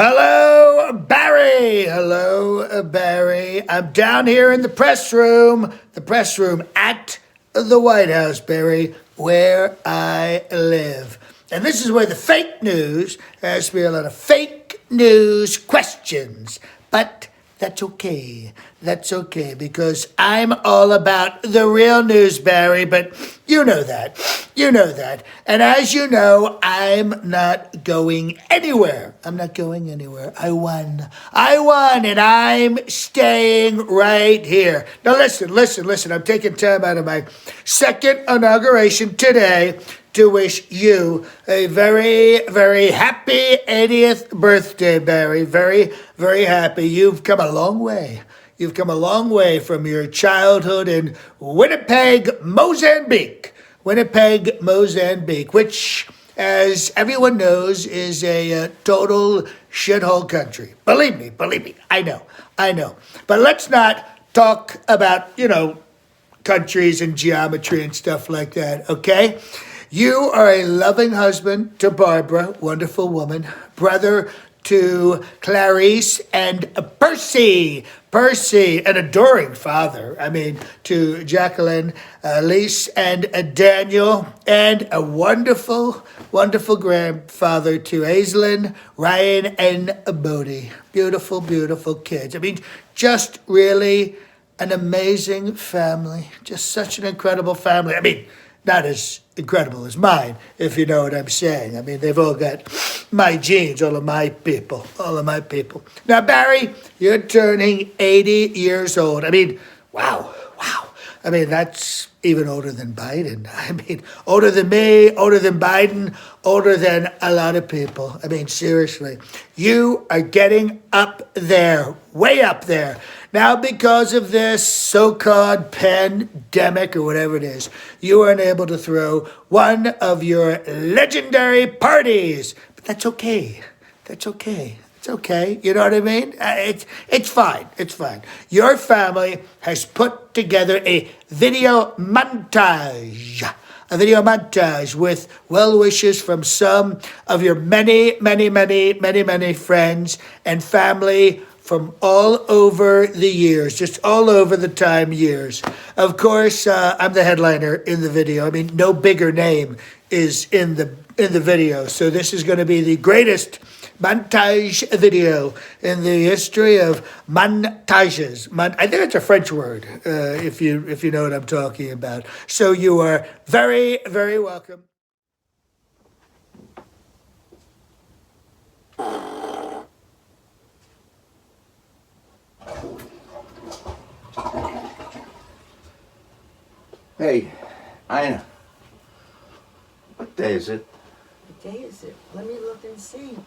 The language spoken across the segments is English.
Hello, Barry. Hello, Barry. I'm down here in the press room at the White House, Barry, where I live. And this is where the fake news asks me a lot of fake news questions. But that's okay. That's okay because I'm all about the real news, Barry, but you know that. You know that. And as you know, I'm not going anywhere. I'm not going anywhere. I won. And I'm staying right here. Now listen. I'm taking time out of my second inauguration today to wish you a very, very happy 80th birthday, Barry. Very, very happy. You've come a long way. You've come a long way from your childhood in Winnipeg, Mozambique. Which, as everyone knows, is a total shithole country. Believe me, I know. But let's not talk about, countries and geometry and stuff like that, okay? You are a loving husband to Barbara, wonderful woman, brother to Clarice and Percy, an adoring father, to Jacqueline, Lise, and Daniel, and a wonderful, wonderful grandfather to Aislinn, Ryan, and Bodie. Beautiful, beautiful kids. Just really an amazing family. Just such an incredible family. Not as incredible as mine, if you know what I'm saying. They've all got my genes, all of my people. Now, Barry, you're turning 80 years old. Wow. That's even older than Biden. Older than me, older than Biden, older than a lot of people. Seriously, you are getting up there, way up there. Now, because of this so-called pandemic or whatever it is, you aren't able to throw one of your legendary parties. But that's okay. It's okay. You know what I mean? It's fine. Your family has put together a video montage with well wishes from some of your many friends and family from all over the years, just all over the time years. Of course, I'm the headliner in the video. No bigger name is in the video, so this is going to be the greatest montage video in the history of montages. I think it's a French word, if you know what I'm talking about. So you are very, very welcome. Hey, Ina. What day is it? What day is it? Let me look and see.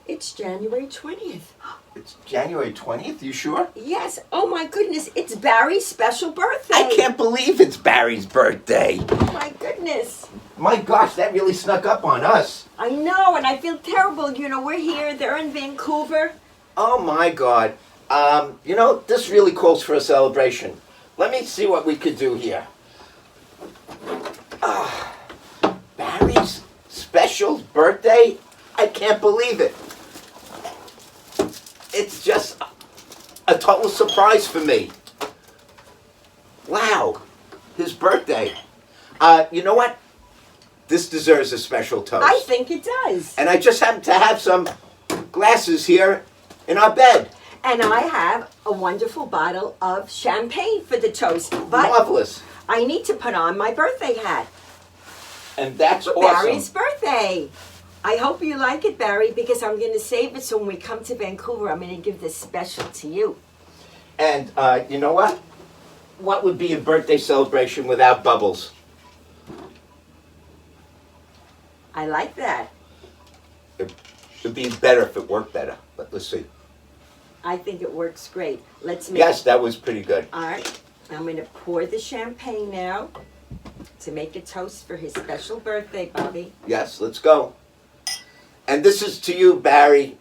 It's January 20th. It's January 20th? You sure? Yes. Oh my goodness. It's Barry's special birthday. I can't believe it's Barry's birthday. Oh my goodness. My gosh, that really snuck up on us. I know, and I feel terrible. We're here. They're in Vancouver. Oh my God. This really calls for a celebration. Let me see what we could do here. Barry's special birthday? I can't believe it. It's just a total surprise for me. Wow, his birthday. You know what? This deserves a special toast. I think it does. And I just happen to have some glasses here in our bed. And I have a wonderful bottle of champagne for the toast. But marvelous. I need to put on my birthday hat. And that's for awesome. Barry's birthday. I hope you like it, Barry, because I'm going to save it so when we come to Vancouver, I'm going to give this special to you. And you know what? What would be a birthday celebration without bubbles? I like that. It'd be better if it worked better, but let's see. I think it works great. Let's make Yes, that was pretty good. All right. I'm going to pour the champagne now to make a toast for his special birthday, Bobby. Yes, let's go. And this is to you, Barry.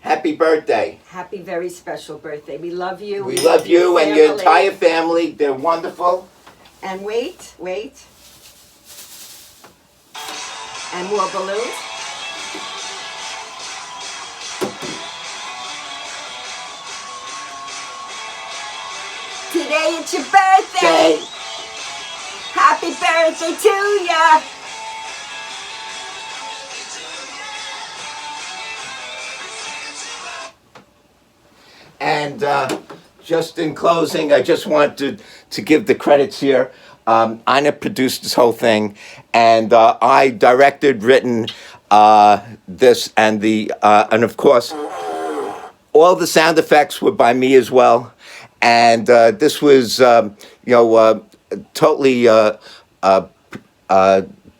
Happy birthday. Happy, very special birthday. We love you. We love you and your entire family. They're wonderful. And wait. And more balloons. Today it's your birthday. Happy birthday to ya. And just in closing, I just want to give the credits here. Ina produced this whole thing, and I directed, written this, and of course, all the sound effects were by me as well. And this was, totally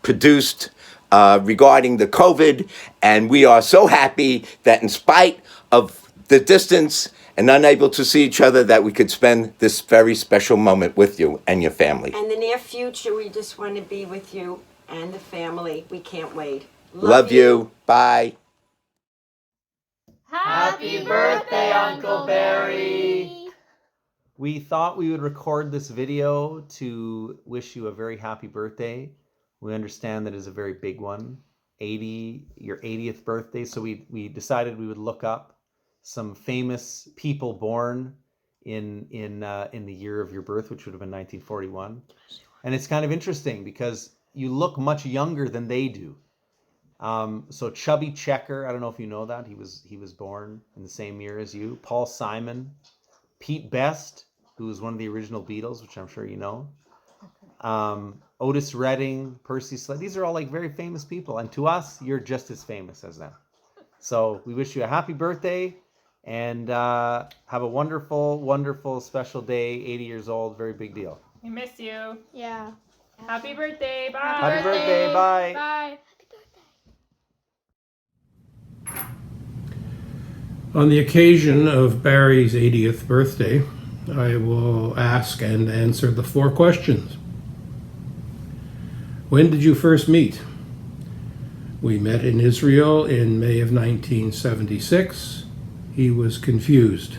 produced regarding the COVID, and we are so happy that in spite of the distance and unable to see each other, that we could spend this very special moment with you and your family. And the near future, we just want to be with you and the family. We can't wait. Love you. Bye. Happy birthday, Uncle Barry! We thought we would record this video to wish you a very happy birthday. We understand that is a very big one, your 80th birthday. So we decided we would look up some famous people born in the year of your birth, which would have been 1941. And it's kind of interesting because you look much younger than they do. So Chubby Checker, I don't know if you know that, he was born in the same year as you. Paul Simon, Pete Best, who was one of the original Beatles, which I'm sure you know. Otis Redding, Percy Sledge. These are all like very famous people, and to us, you're just as famous as them. So we wish you a happy birthday, and have a wonderful, wonderful, special day. 80 years old, very big deal. We miss you. Yeah. Happy birthday. Bye. Happy birthday. Bye. Bye. On the occasion of Barry's 80th birthday, I will ask and answer the 4 questions. When did you first meet? We met in Israel in May of 1976. He was confused,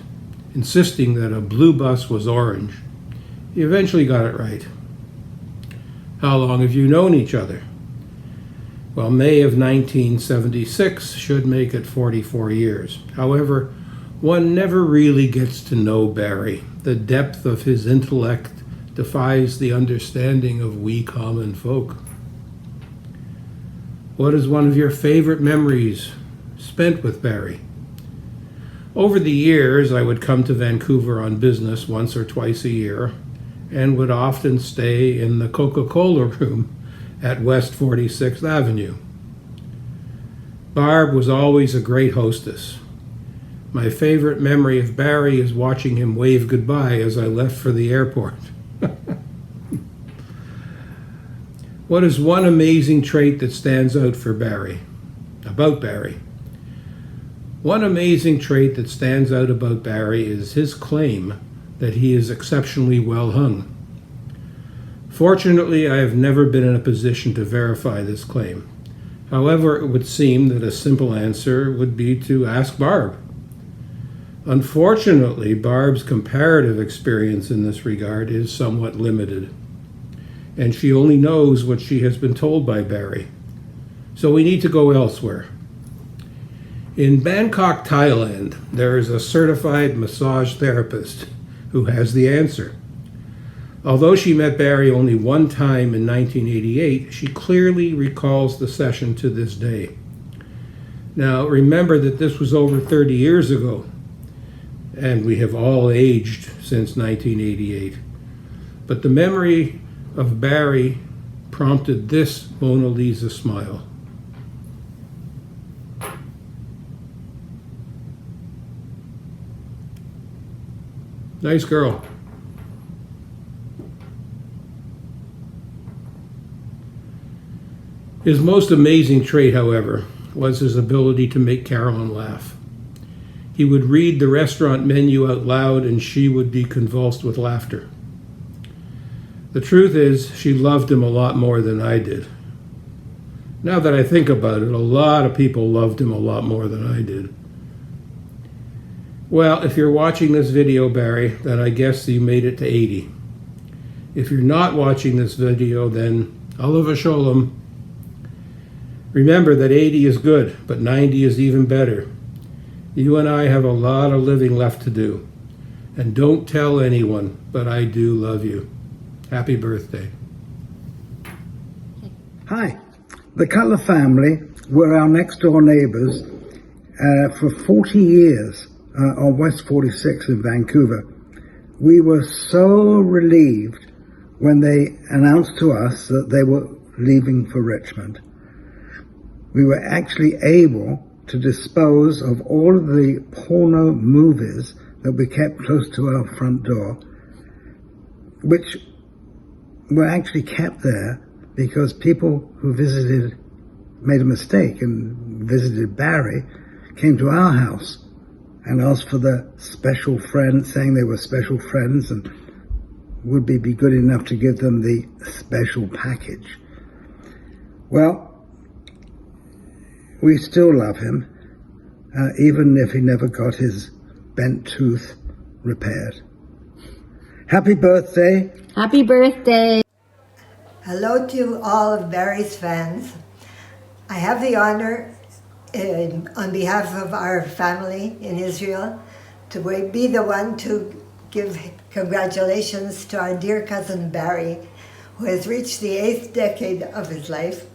insisting that a blue bus was orange. He eventually got it right. How long have you known each other? Well, May of 1976 should make it 44 years. However, one never really gets to know Barry. The depth of his intellect defies the understanding of we common folk. What is one of your favorite memories spent with Barry? Over the years, I would come to Vancouver on business once or twice a year and would often stay in the Coca-Cola room at West 46th Avenue. Barb was always a great hostess. My favorite memory of Barry is watching him wave goodbye as I left for the airport. What is one amazing trait that stands out for Barry? About Barry? One amazing trait that stands out about Barry is his claim that he is exceptionally well hung. Fortunately, I have never been in a position to verify this claim. However, it would seem that a simple answer would be to ask Barb. Unfortunately, Barb's comparative experience in this regard is somewhat limited, and she only knows what she has been told by Barry. So we need to go elsewhere. In Bangkok, Thailand, there is a certified massage therapist who has the answer. Although she met Barry only one time in 1988, she clearly recalls the session to this day. Now, remember that this was over 30 years ago, and we have all aged since 1988. But the memory of Barry prompted this Mona Lisa smile. Nice girl. His most amazing trait, however, was his ability to make Carolyn laugh. He would read the restaurant menu out loud and she would be convulsed with laughter. The truth is, she loved him a lot more than I did. Now that I think about it, a lot of people loved him a lot more than I did. Well, if you're watching this video, Barry, then I guess you made it to 80. If you're not watching this video, then Oliver Sholem. Remember that 80 is good, but 90 is even better. You and I have a lot of living left to do. And don't tell anyone, but I do love you. Happy birthday. Hi. The Cutler family were our next door neighbors for 40 years on West 46 in Vancouver. We were so relieved when they announced to us that they were leaving for Richmond. We were actually able to dispose of all of the porno movies that we kept close to our front door, which were actually kept there because people who made a mistake and visited Barry, came to our house and asked for the special friends, saying they were special friends and would be good enough to give them the special package. Well, we still love him, even if he never got his bent tooth repaired. Happy birthday. Happy birthday. Hello to all of Barry's fans. I have the honor, on behalf of our family in Israel, to be the one to give congratulations to our dear cousin Barry, who has reached the 8th decade of his life.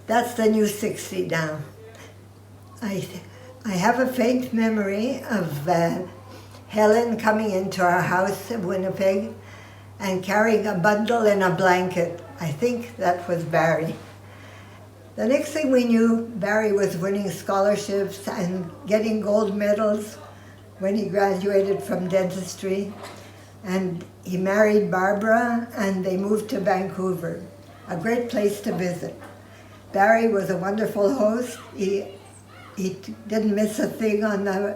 That's the new 60 now. I have a faint memory of Helen coming into our house in Winnipeg and carrying a bundle and a blanket. I think that was Barry. The next thing we knew, Barry was winning scholarships and getting gold medals when he graduated from dentistry. And he married Barbara and they moved to Vancouver, a great place to visit. Barry was a wonderful host. He didn't miss a thing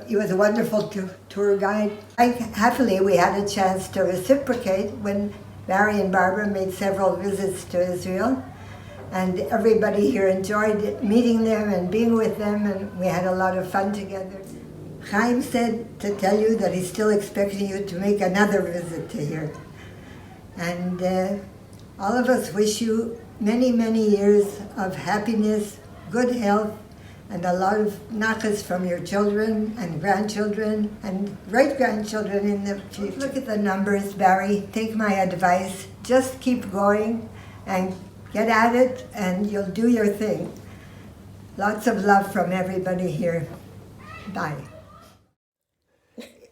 he was a wonderful tour guide. Happily, we had a chance to reciprocate when Barry and Barbara made several visits to Israel. And everybody here enjoyed meeting them and being with them, and we had a lot of fun together. Chaim said to tell you that he's still expecting you to make another visit to here. And all of us wish you many, many years of happiness, good health, and a lot of nachas from your children and grandchildren and great-grandchildren in the future. Look at the numbers, Barry. Take my advice. Just keep going and get at it, and you'll do your thing. Lots of love from everybody here. Bye.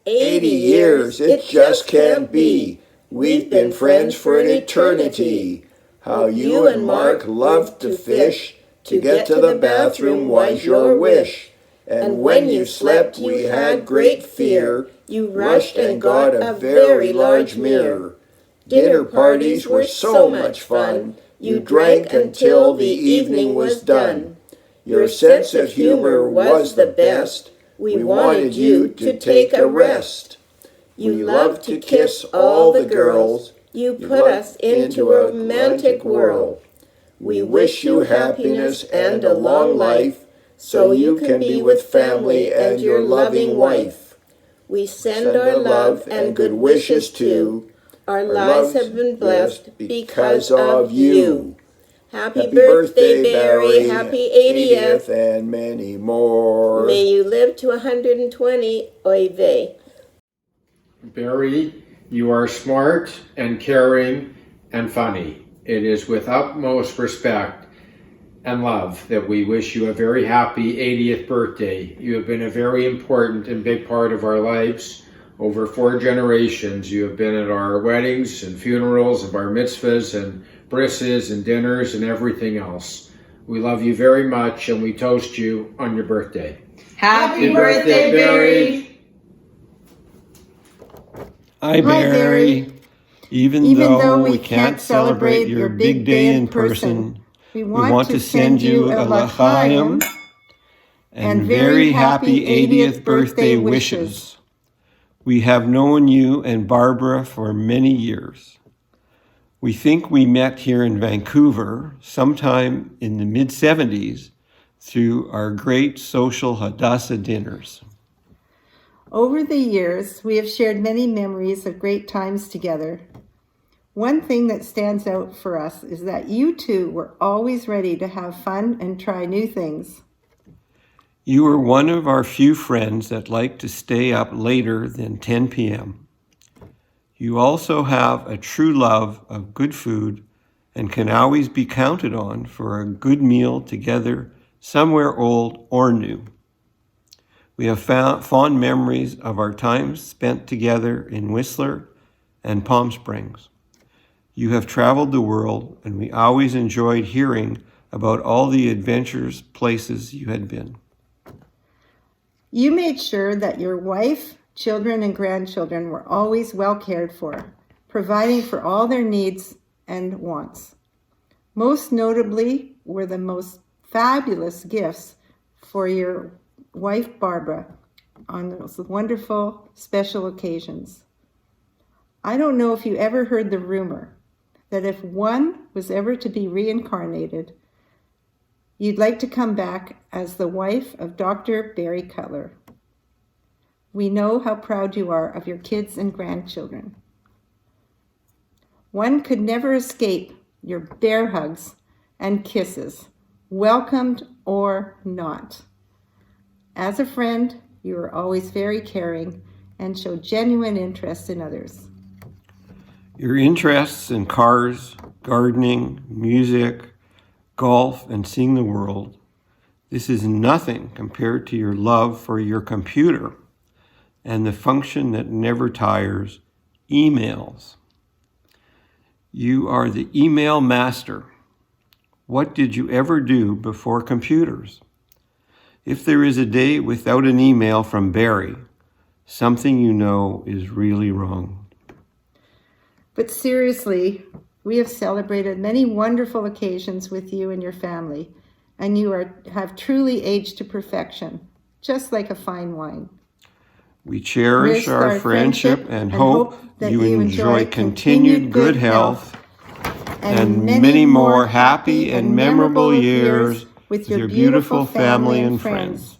80 years, it just can't be. We've been friends for an eternity. How you and Mark loved to fish. To get to the bathroom was your wish. And when you slept, we had great fear. You rushed and got a very large mirror. Dinner parties were so much fun. You drank until the evening was done. Your sense of humor was the best. We wanted you to take a rest. You loved to kiss all the girls. You put us into a romantic whirl. We wish you happiness and a long life, so you can be with family and your loving wife. We send our love and good wishes too. Our lives have been blessed because of you. Happy birthday, Barry. Happy 80th. And many more. May you live to 120. Oy vey. Barry, you are smart and caring and funny. It is with utmost respect and love that we wish you a very happy 80th birthday. You have been a very important and big part of our lives. Over 4 generations, you have been at our weddings and funerals and bar mitzvahs and brisses and dinners and everything else. We love you very much and we toast you on your birthday. Happy birthday, Barry. Hi, Barry. Even though we can't celebrate your big day in person, we want to send you a l'chaim and very happy 80th birthday wishes. We have known you and Barbara for many years. We think we met here in Vancouver sometime in the mid-70s through our great social Hadassah dinners. Over the years, we have shared many memories of great times together. One thing that stands out for us is that you two were always ready to have fun and try new things. You are one of our few friends that like to stay up later than 10 p.m. You also have a true love of good food and can always be counted on for a good meal together, somewhere old or new. We have fond memories of our times spent together in Whistler and Palm Springs. You have traveled the world, and we always enjoyed hearing about all the adventurous places you had been. You made sure that your wife, children, and grandchildren were always well cared for, providing for all their needs and wants. Most notably were the most fabulous gifts for your wife, Barbara, on those wonderful special occasions. I don't know if you ever heard the rumor that if one was ever to be reincarnated, you'd like to come back as the wife of Dr. Barry Cutler. We know how proud you are of your kids and grandchildren. One could never escape your bear hugs and kisses, welcomed or not. As a friend, you are always very caring and show genuine interest in others. Your interests in cars, gardening, music, golf, and seeing the world, this is nothing compared to your love for your computer and the function that never tires, emails. You are the email master. What did you ever do before computers? If there is a day without an email from Barry, something you know is really wrong. But seriously, we have celebrated many wonderful occasions with you and your family, and you have truly aged to perfection, just like a fine wine. We cherish our friendship and hope that you enjoy continued good health and many more happy and memorable years with your beautiful family and friends.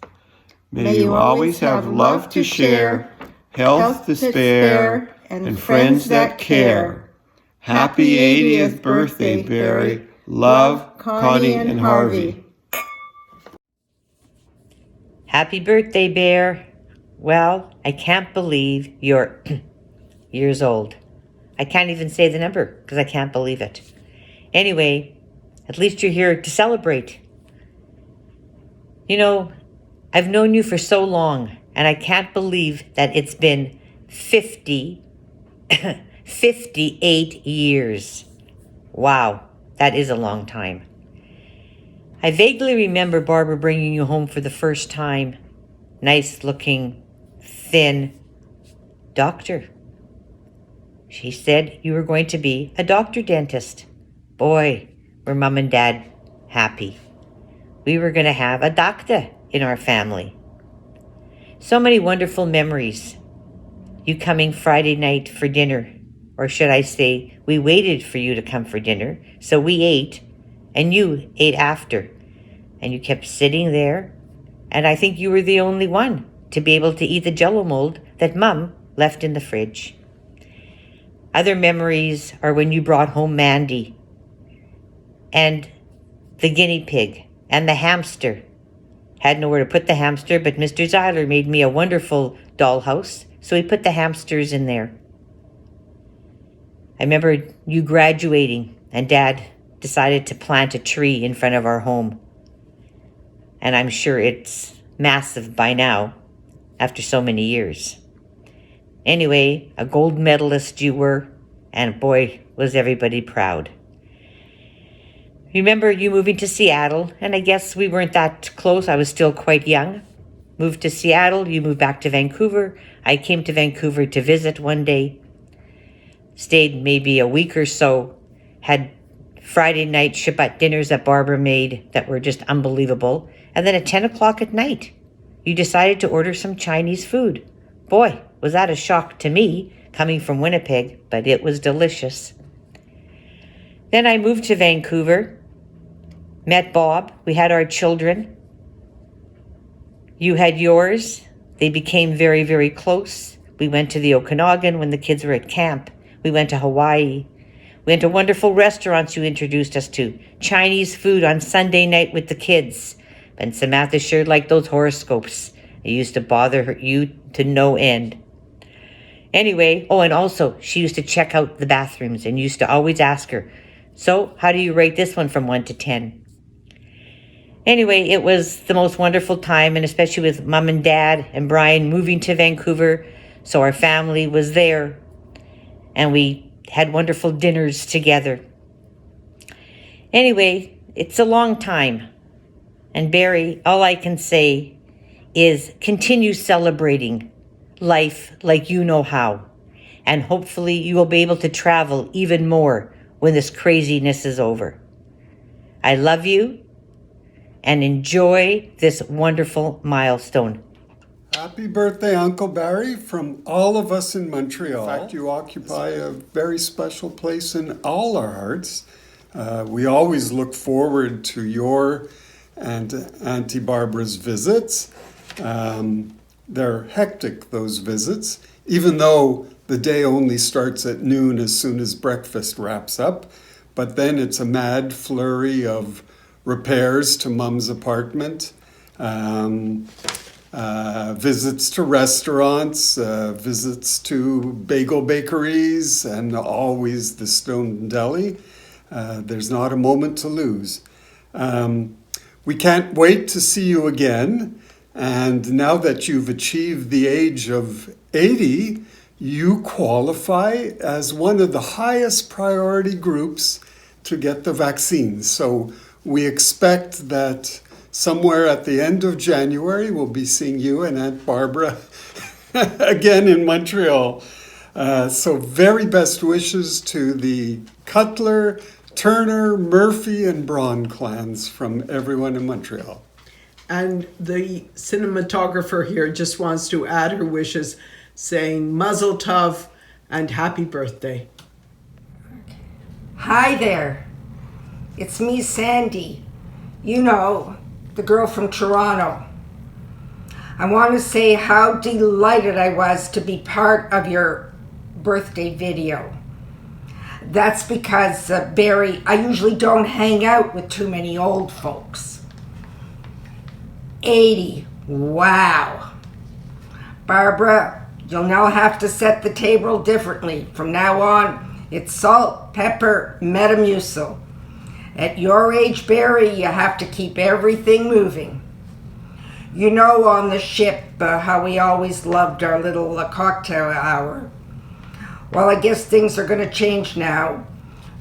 May you always have love to share, health to spare, and friends that care. Happy 80th birthday, Barry. Love, Connie and Harvey. Happy birthday, Bear. Well, I can't believe you're years old. I can't even say the number because I can't believe it. Anyway, at least you're here to celebrate. You know, I've known you for so long, and I can't believe that it's been 58 years. Wow, that is a long time. I vaguely remember Barbara bringing you home for the first time. Nice looking, thin doctor. She said you were going to be a doctor dentist. Boy, were Mom and Dad happy. We were going to have a doctor in our family. So many wonderful memories. You coming Friday night for dinner, or should I say, we waited for you to come for dinner, so we ate, and you ate after. And you kept sitting there, and I think you were the only one to be able to eat the Jell-O mold that Mom left in the fridge. Other memories are when you brought home Mandy, and the guinea pig, and the hamster. Had nowhere to put the hamster, but Mr. Zeiler made me a wonderful dollhouse, so he put the hamsters in there. I remember you graduating, and Dad decided to plant a tree in front of our home. And I'm sure it's massive by now, after so many years. Anyway, a gold medalist you were, and boy, was everybody proud. Remember you moving to Seattle, and I guess we weren't that close. I was still quite young. Moved to Seattle, you moved back to Vancouver. I came to Vancouver to visit one day. Stayed maybe a week or so. Had Friday night Shabbat dinners that Barbara made that were just unbelievable. And then at 10 o'clock at night, you decided to order some Chinese food. Boy, was that a shock to me, coming from Winnipeg, but it was delicious. Then I moved to Vancouver, met Bob, we had our children. You had yours. They became very, very close. We went to the Okanagan when the kids were at camp. We went to Hawaii. We went to wonderful restaurants you introduced us to. Chinese food on Sunday night with the kids. And Samantha sure liked those horoscopes. It used to bother you to no end. Anyway, and also, she used to check out the bathrooms and used to always ask her, "So, how do you rate this one from 1 to 10? Anyway, it was the most wonderful time, and especially with Mom and Dad and Brian moving to Vancouver, so our family was there, and we had wonderful dinners together. Anyway, it's a long time, and Barry, all I can say is continue celebrating life like you know how, and hopefully you will be able to travel even more when this craziness is over. I love you, and enjoy this wonderful milestone." Happy birthday, Uncle Barry, from all of us in Montreal. In fact, you occupy a very special place in all our hearts. We always look forward to your and Auntie Barbara's visits. They're hectic, those visits, even though the day only starts at noon as soon as breakfast wraps up. But then it's a mad flurry of repairs to Mom's apartment, visits to restaurants, visits to bagel bakeries, and always the Stone Deli. There's not a moment to lose. We can't wait to see you again. And now that you've achieved the age of 80, you qualify as one of the highest priority groups to get the vaccine. So we expect that somewhere at the end of January, we'll be seeing you and Aunt Barbara again in Montreal. So very best wishes to the Cutler, Turner, Murphy, and Braun clans from everyone in Montreal. And the cinematographer here just wants to add her wishes, saying Mazel Tov and happy birthday. Hi there. It's me, Sandy. You know, the girl from Toronto. I want to say how delighted I was to be part of your birthday video. That's because, Barry, I usually don't hang out with too many old folks. 80. Wow. Barbara, you'll now have to set the table differently. From now on, it's salt, pepper, Metamucil. At your age, Barry, you have to keep everything moving. You know on the ship how we always loved our little cocktail hour. Well, I guess things are going to change now.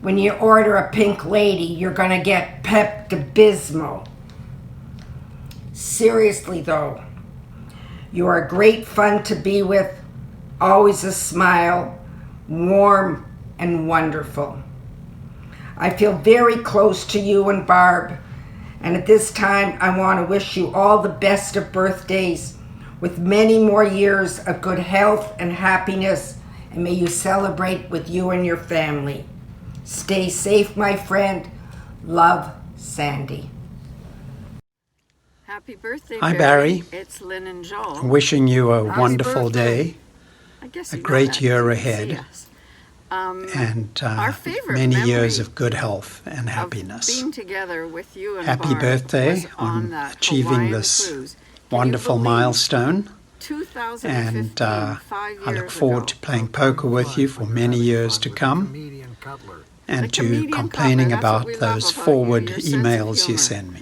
When you order a pink lady, you're going to get Pepto-Bismol. Seriously though, you are great fun to be with, always a smile, warm and wonderful. I feel very close to you and Barb, and at this time I want to wish you all the best of birthdays with many more years of good health and happiness, and may you celebrate with you and your family. Stay safe, my friend. Love, Sandy. Happy birthday, Hi, Barry. It's Lynn and Joel. Wishing you a How's wonderful birthday? day, I guess a you know great that year because you see ahead, us. and Our favorite many memory years of good health and happiness. being together with you and Happy Barb birthday was on that achieving Hawaiian this cruise. wonderful milestone. 2015, And 5 I look years forward ago. to playing poker with you for many years to come, and to complaining about those forward emails you send me.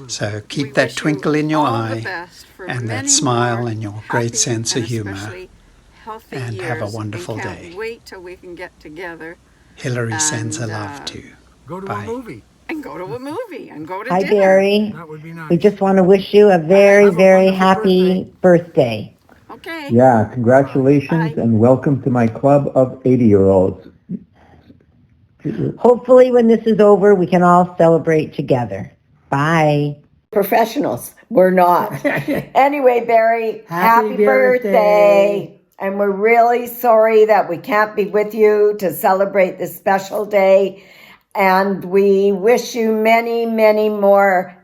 So keep that twinkle in your eye and that smile and your great sense of humor, and have a wonderful day. Wait till we can get together. Hillary sends her And, love to you. Go to Bye. a movie. And go to a movie and go to Hi, dinner. Barry. We just want to wish you a very, very happy birthday. Okay. Yeah, congratulations and welcome to my club of 80-year-olds. Hopefully, when this is over, we can all celebrate together. Bye. Professionals. We're not. Anyway, Barry, happy birthday. And we're really sorry that we can't be with you to celebrate this special day. And we wish you many, many more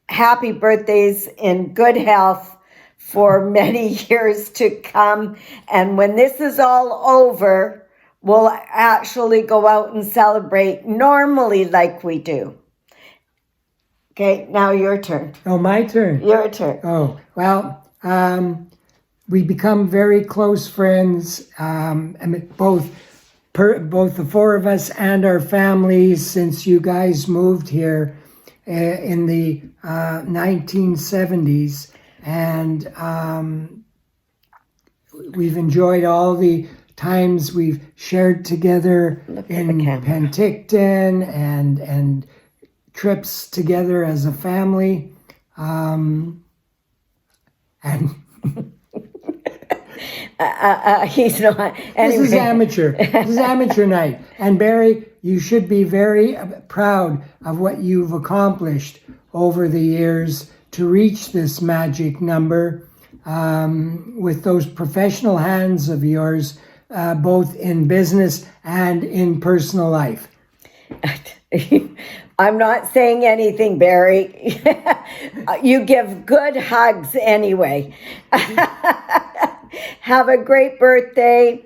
happy birthdays in good health for many years to come. And when this is all over, we'll actually go out and celebrate normally like we do. Okay, now your turn. Oh, my turn. Your turn. Oh, well, we become very close friends. I mean, both the four of us and our families since you guys moved here in the 1970s, and we've enjoyed all the times we've shared together in Penticton and trips together as a family, and he's not. Anyway. This is amateur. This is amateur night. And Barry, you should be very proud of what you've accomplished over the years to reach this magic number with those professional hands of yours, both in business and in personal life. I'm not saying anything, Barry. You give good hugs anyway. Have a great birthday.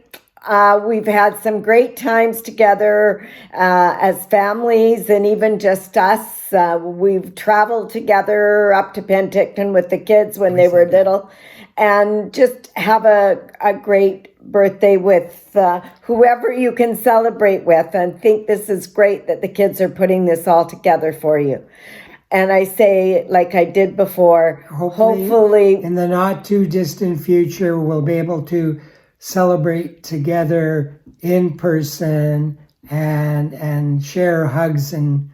We've had some great times together as families and even just us. We've traveled together up to Penticton with the kids when they were little. And just have a great birthday with whoever you can celebrate with, and think this is great that the kids are putting this all together for you. And I say, like I did before, hopefully in the not too distant future, we'll be able to celebrate together in person and share hugs and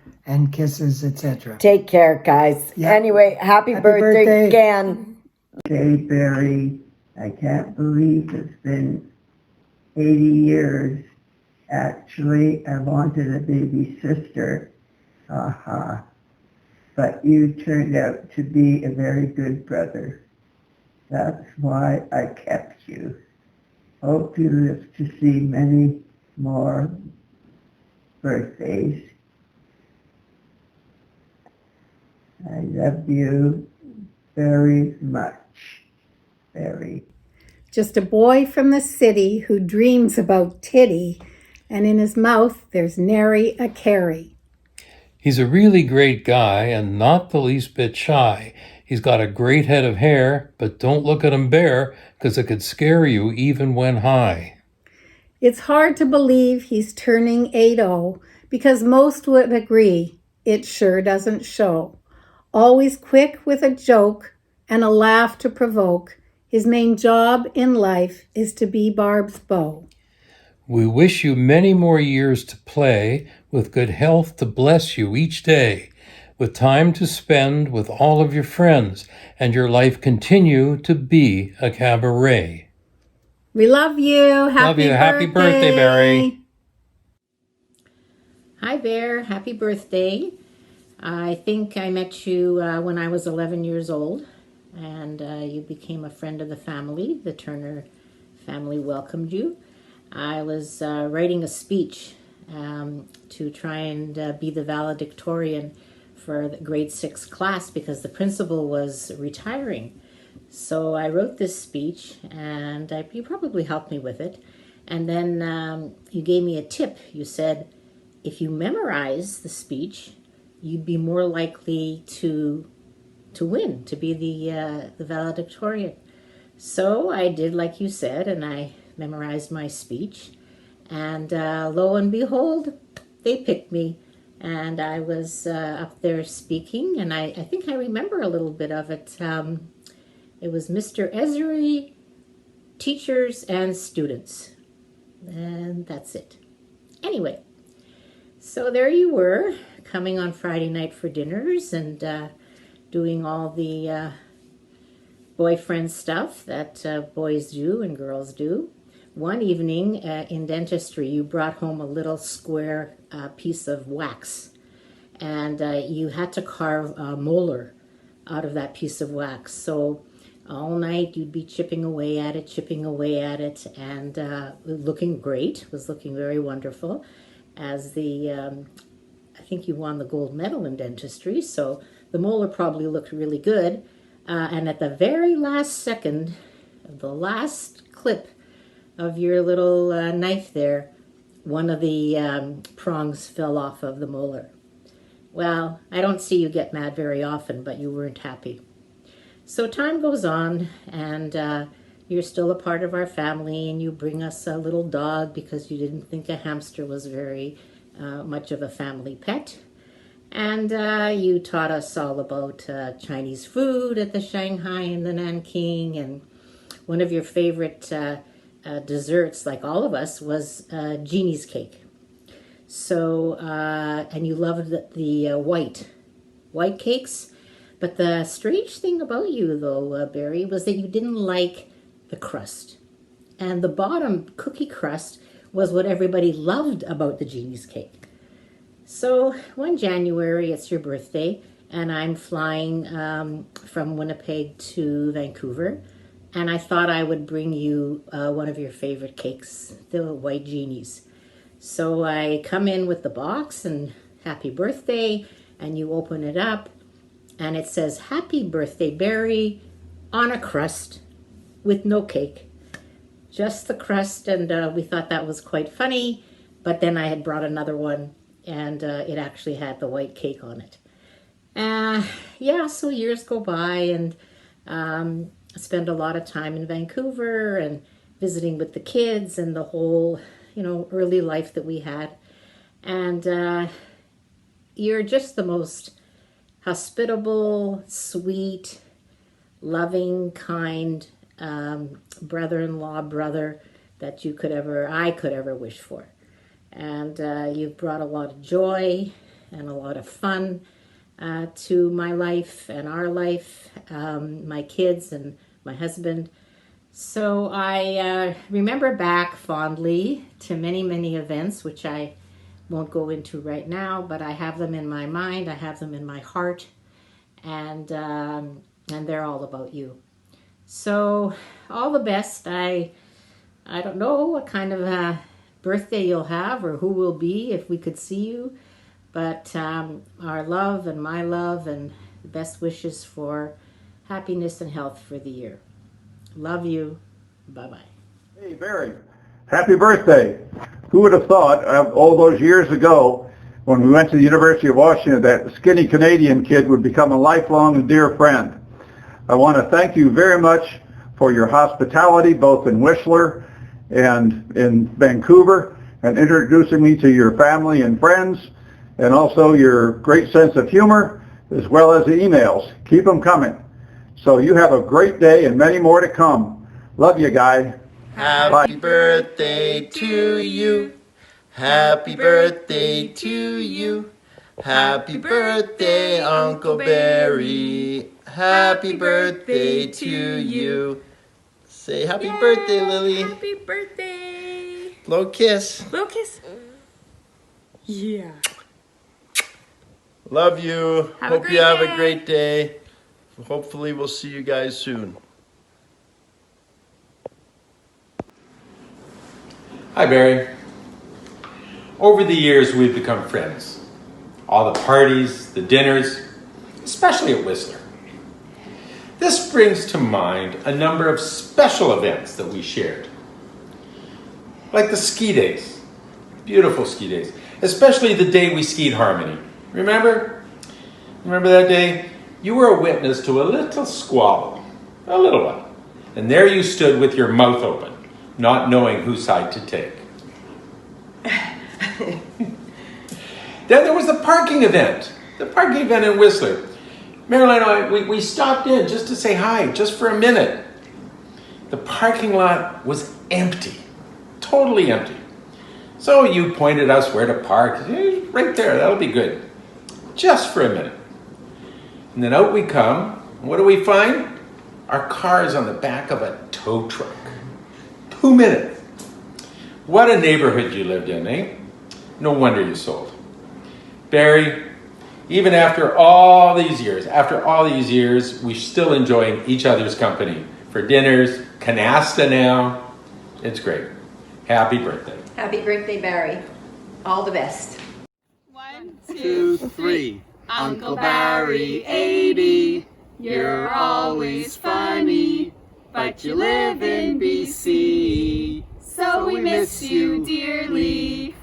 kisses, etc. Take care, guys. Yeah. Anyway, happy birthday again. Hey, Barry, I can't believe it's been 80 years. Actually, I wanted a baby sister. But you turned out to be a very good brother. That's why I kept you. Hope you live to see many more birthdays. I love you very much, Barry. Just a boy from the city who dreams about titty, and in his mouth there's nary a carry. He's a really great guy and not the least bit shy. He's got a great head of hair, but don't look at him bare, because it could scare you even when high. It's hard to believe he's turning 80, because most would agree it sure doesn't show. Always quick with a joke and a laugh to provoke, his main job in life is to be Barb's beau. We wish you many more years to play, with good health to bless you each day, with time to spend with all of your friends, and your life continue to be a cabaret. We love you. Happy birthday, Barry. Hi, Bear. Happy birthday. I think I met you when I was 11 years old, and you became a friend of the family. The Turner family welcomed you. I was writing a speech to try and be the valedictorian for the grade 6 class because the principal was retiring. So I wrote this speech, and you probably helped me with it. And then you gave me a tip. You said, if you memorize the speech, you'd be more likely to win, to be the valedictorian. So I did like you said, and I memorized my speech. And lo and behold, they picked me. And I was up there speaking, and I think I remember a little bit of it. It was Mr. Esri, teachers and students. And that's it. Anyway, so there you were, coming on Friday night for dinners and doing all the boyfriend stuff that boys do and girls do. One evening in dentistry, you brought home a little square piece of wax, and you had to carve a molar out of that piece of wax. So all night you'd be chipping away at it, and looking great. It was looking very wonderful. As I think you won the gold medal in dentistry, so the molar probably looked really good. And at the very last second, the last clip of your little knife there, one of the prongs fell off of the molar. Well, I don't see you get mad very often, but you weren't happy. So time goes on, and you're still a part of our family, and you bring us a little dog because you didn't think a hamster was very much of a family pet. And you taught us all about Chinese food at the Shanghai and the Nanking, and one of your favorite desserts, like all of us, was genie's cake. So, and you loved the white cakes. But the strange thing about you, though, Barry, was that you didn't like the crust. And the bottom cookie crust was what everybody loved about the genie's cake. So one January, it's your birthday, and I'm flying from Winnipeg to Vancouver, and I thought I would bring you one of your favorite cakes, the white genies. So I come in with the box and happy birthday, and you open it up, and it says, "Happy birthday, Barry," on a crust with no cake. Just the crust, and we thought that was quite funny, but then I had brought another one, and it actually had the white cake on it. Yeah, so years go by, and I spend a lot of time in Vancouver and visiting with the kids and the whole, early life that we had. And you're just the most hospitable, sweet, loving, kind brother-in-law brother that I could ever wish for. And you've brought a lot of joy and a lot of fun to my life and our life, my kids and my husband. So I remember back fondly to many, many events, which I won't go into right now, but I have them in my mind, I have them in my heart, and they're all about you. So all the best. I don't know what kind of birthday you'll have or who will be if we could see you, but our love and my love and the best wishes for happiness and health for the year. Love you. Bye-bye. Hey, Barry. Happy birthday. Who would have thought all those years ago when we went to the University of Washington that skinny Canadian kid would become a lifelong and dear friend. I want to thank you very much for your hospitality both in Whistler and in Vancouver, and introducing me to your family and friends, and also your great sense of humor, as well as the emails. Keep them coming. So you have a great day and many more to come. Love you, guy. Happy birthday to you. Happy birthday to you. Happy birthday, Uncle Barry. Happy birthday to you. Say happy birthday, Lily. Happy birthday. Blow a kiss. Blow a kiss. Yeah. Love you. Have a Hope great you have day. a great day. Hopefully we'll see you guys soon. Hi, Barry. Over the years, we've become friends. All the parties, the dinners, especially at Whistler. This brings to mind a number of special events that we shared. Like the ski days. Beautiful ski days. Especially the day we skied Harmony. Remember? Remember that day? You were a witness to a little squabble. A little one. And there you stood with your mouth open, not knowing whose side to take. Then there was the parking event. The parking event in Whistler. Marilyn and I, we stopped in just to say hi, just for a minute. The parking lot was empty. Totally empty. So you pointed us where to park. Right there, that'll be good. Just for a minute. And then out we come. What do we find? Our car is on the back of a tow truck. 2 minutes. What a neighborhood you lived in, eh? No wonder you sold. Barry, even after all these years, we're still enjoying each other's company. For dinners, canasta now. It's great. Happy birthday. Happy birthday, Barry. All the best. 1, 2, 3. Uncle Barry, 80. You're always funny, but you live in BC. So we miss you dearly.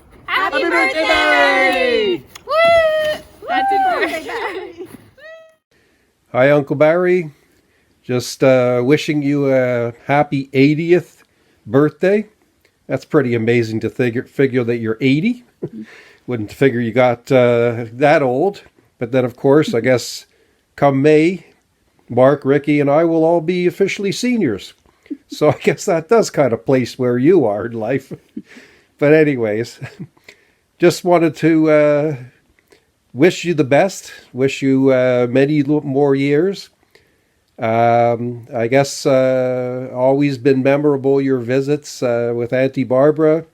Happy birthday, Barry! Woo! That didn't work. Hi, Uncle Barry. Just wishing you a happy 80th birthday. That's pretty amazing to figure that you're 80. Wouldn't figure you got that old. But then, of course, I guess come May, Mark, Ricky, and I will all be officially seniors. So I guess that does kind of place where you are in life. But anyways, just wanted to wish you the best. Wish you many more years. I guess always been memorable, your visits with Auntie Barbara,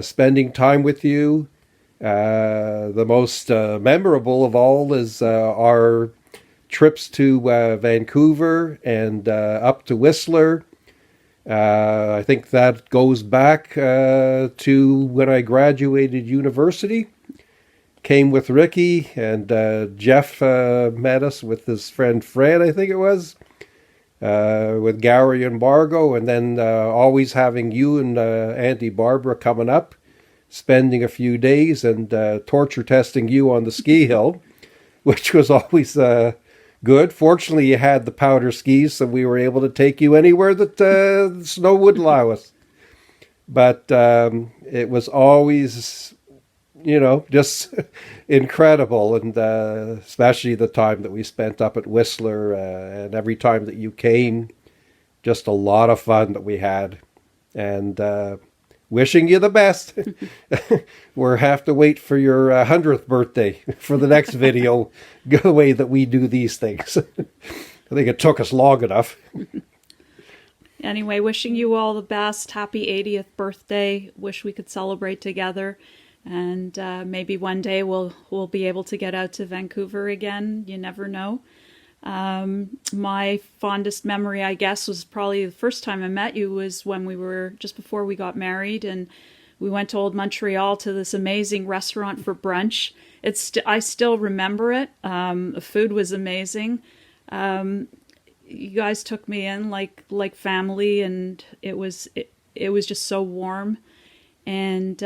spending time with you. The most memorable of all is our trips to Vancouver and up to Whistler. I think that goes back to when I graduated university. Came with Ricky, and Jeff met us with his friend Fred, I think it was, with Gary and Margot, and then always having you and Auntie Barbara coming up, spending a few days and torture testing you on the ski hill, which was always good. Fortunately, you had the powder skis, so we were able to take you anywhere that the snow would allow us. But it was always, just incredible, and especially the time that we spent up at Whistler, and every time that you came, just a lot of fun that we had, and wishing you the best. We'll have to wait for your 100th birthday for the next video, the way that we do these things. I think it took us long enough. Anyway, wishing you all the best. Happy 80th birthday. Wish we could celebrate together. And maybe one day we'll be able to get out to Vancouver again. You never know. My fondest memory, I guess, was probably the first time I met you was when we were just before we got married, and we went to Old Montreal to this amazing restaurant for brunch. I still remember it. The food was amazing. You guys took me in like family, and it was just so warm, and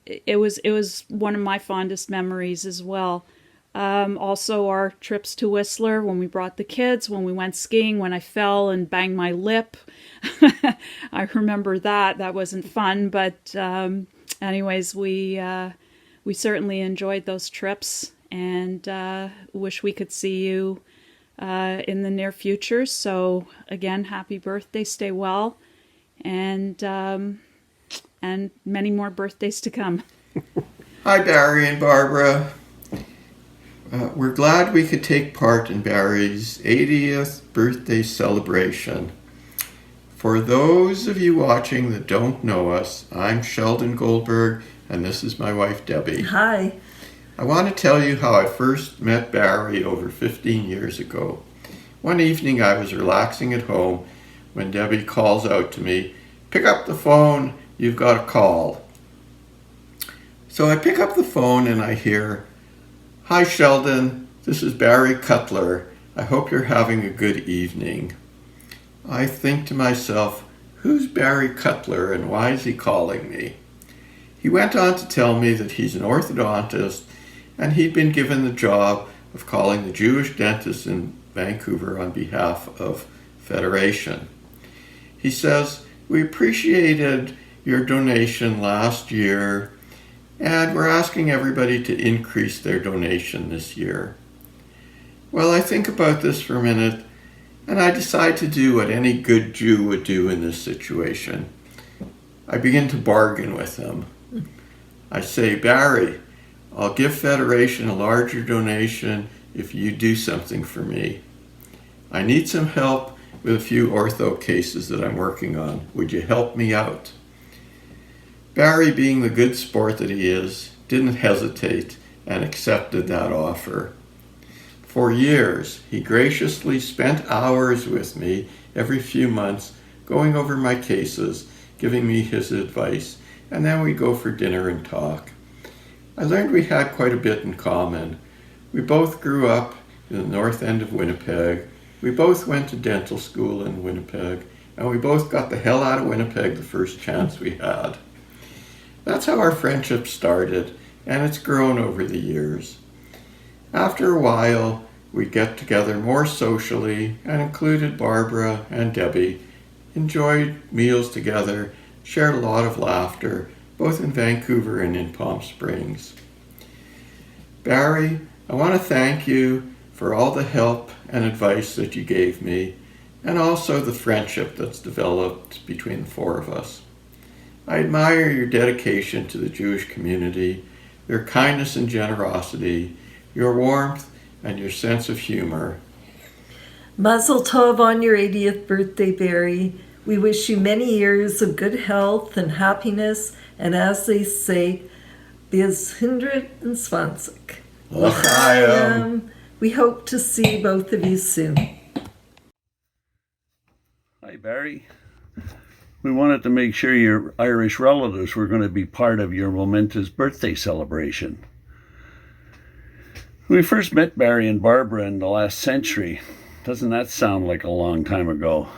it was one of my fondest memories as well. Also our trips to Whistler, when we brought the kids, when we went skiing, when I fell and banged my lip. I remember that wasn't fun, but anyways, we certainly enjoyed those trips, and wish we could see you in the near future. So again, happy birthday, stay well, and many more birthdays to come. Hi, Barry and Barbara. We're glad we could take part in Barry's 80th birthday celebration. For those of you watching that don't know us, I'm Sheldon Goldberg, and this is my wife, Debbie. Hi. I want to tell you how I first met Barry over 15 years ago. One evening I was relaxing at home when Debbie calls out to me, "Pick up the phone, you've got a call." So I pick up the phone and I hear, "Hi Sheldon, this is Barry Cutler. I hope you're having a good evening." I think to myself, who's Barry Cutler and why is he calling me? He went on to tell me that he's an orthodontist and he'd been given the job of calling the Jewish dentists in Vancouver on behalf of Federation. He says, "We appreciated your donation last year, and we're asking everybody to increase their donation this year." Well, I think about this for a minute, and I decide to do what any good Jew would do in this situation. I begin to bargain with him. I say, "Barry, I'll give Federation a larger donation if you do something for me. I need some help with a few ortho cases that I'm working on. Would you help me out?" Barry, being the good sport that he is, didn't hesitate and accepted that offer. For years, he graciously spent hours with me every few months, going over my cases, giving me his advice, and then we'd go for dinner and talk. I learned we had quite a bit in common. We both grew up in the north end of Winnipeg. We both went to dental school in Winnipeg, and we both got the hell out of Winnipeg the first chance we had. That's how our friendship started, and it's grown over the years. After a while, we'd get together more socially and included Barbara and Debbie, enjoyed meals together, shared a lot of laughter, both in Vancouver and in Palm Springs. Barry, I want to thank you for all the help and advice that you gave me, and also the friendship that's developed between the four of us. I admire your dedication to the Jewish community, your kindness and generosity, your warmth, and your sense of humor. Mazel tov on your 80th birthday, Barry. We wish you many years of good health and happiness, and as they say, bis 120. L'chaim. We hope to see both of you soon. Hi, Barry. We wanted to make sure your Irish relatives were going to be part of your momentous birthday celebration. We first met Barry and Barbara in the last century. Doesn't that sound like a long time ago?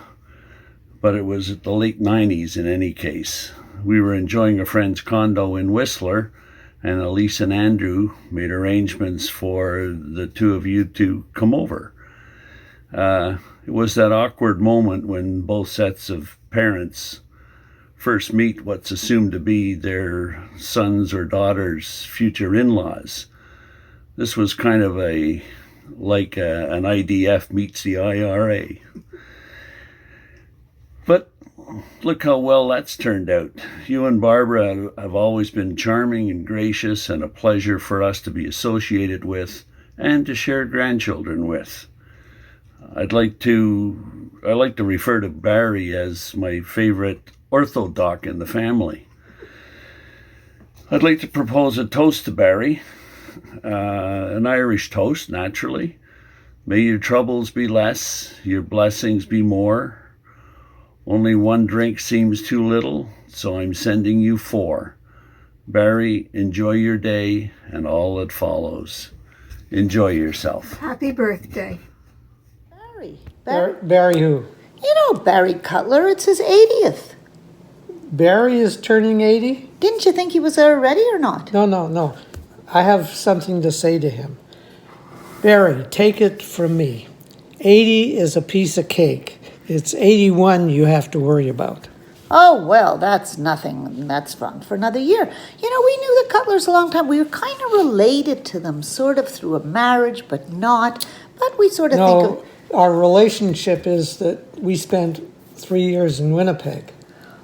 But it was at the late 90s in any case. We were enjoying a friend's condo in Whistler, and Elise and Andrew made arrangements for the two of you to come over. It was that awkward moment when both sets of parents first meet what's assumed to be their sons or daughters' future in-laws. This was kind of an IDF meets the IRA. But look how well that's turned out. You and Barbara have always been charming and gracious and a pleasure for us to be associated with and to share grandchildren with. I like to refer to Barry as my favorite orthodox in the family. I'd like to propose a toast to Barry, an Irish toast, naturally. May your troubles be less, your blessings be more. Only one drink seems too little, so I'm sending you 4. Barry, enjoy your day and all that follows. Enjoy yourself. Happy birthday. Barry who? You know Barry Cutler, it's his 80th. Barry is turning 80? Didn't you think he was there already or not? No. I have something to say to him. Barry, take it from me. 80 is a piece of cake. It's 81 you have to worry about. Oh, well, that's nothing. That's fun for another year. You know, we knew the Cutlers a long time. We were kind of related to them, sort of through a marriage, but not. But we sort of think of... Our relationship is that we spent 3 years in Winnipeg.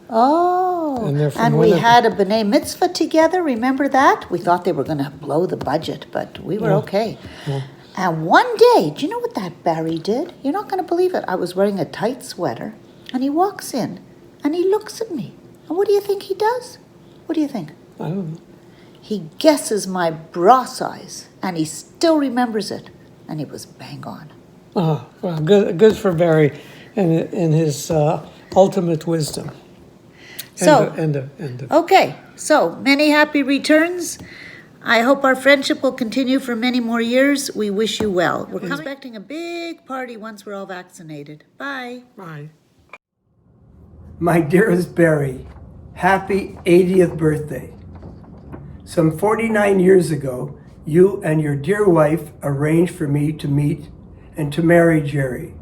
Oh, and we had a B'nai Mitzvah together, remember that? We thought they were going to blow the budget, but we were okay. Yeah. And one day, do you know what that Barry did? You're not going to believe it. I was wearing a tight sweater, and he walks in, and he looks at me. And what do you think he does? What do you think? I don't know. He guesses my bra size, and he still remembers it. And he was bang on. Oh, well, good for Barry and his ultimate wisdom. Okay, so many happy returns. I hope our friendship will continue for many more years. We wish you well. We're expecting a big party once we're all vaccinated. Bye. Bye. My dearest Barry, happy 80th birthday. Some 49 years ago, you and your dear wife arranged for me to meet and to marry Jerry.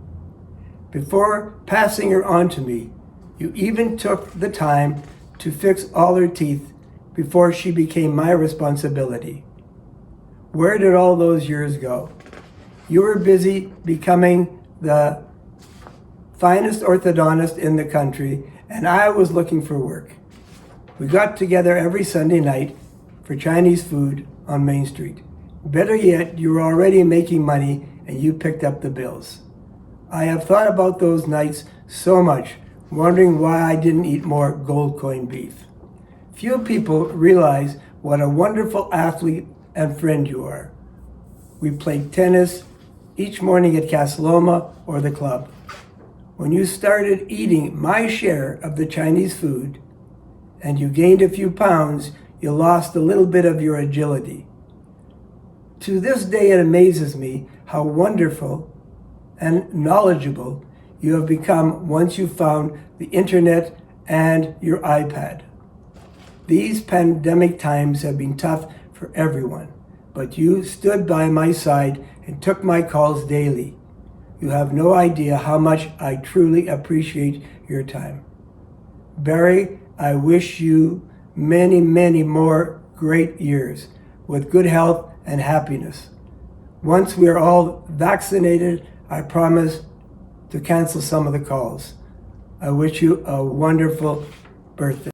Before passing her on to me, you even took the time to fix all her teeth before she became my responsibility. Where did all those years go? You were busy becoming the finest orthodontist in the country, and I was looking for work. We got together every Sunday night for Chinese food on Main Street. Better yet, you were already making money and you picked up the bills. I have thought about those nights so much, wondering why I didn't eat more gold coin beef. Few people realize what a wonderful athlete and friend you are. We played tennis each morning at Casa Loma or the club. When you started eating my share of the Chinese food and you gained a few pounds, you lost a little bit of your agility. To this day, it amazes me how wonderful and knowledgeable you have become once you found the internet and your iPad. These pandemic times have been tough for everyone, but you stood by my side and took my calls daily. You have no idea how much I truly appreciate your time. Barry, I wish you many, many more great years with good health and happiness. Once we are all vaccinated, I promise to cancel some of the calls. I wish you a wonderful birthday.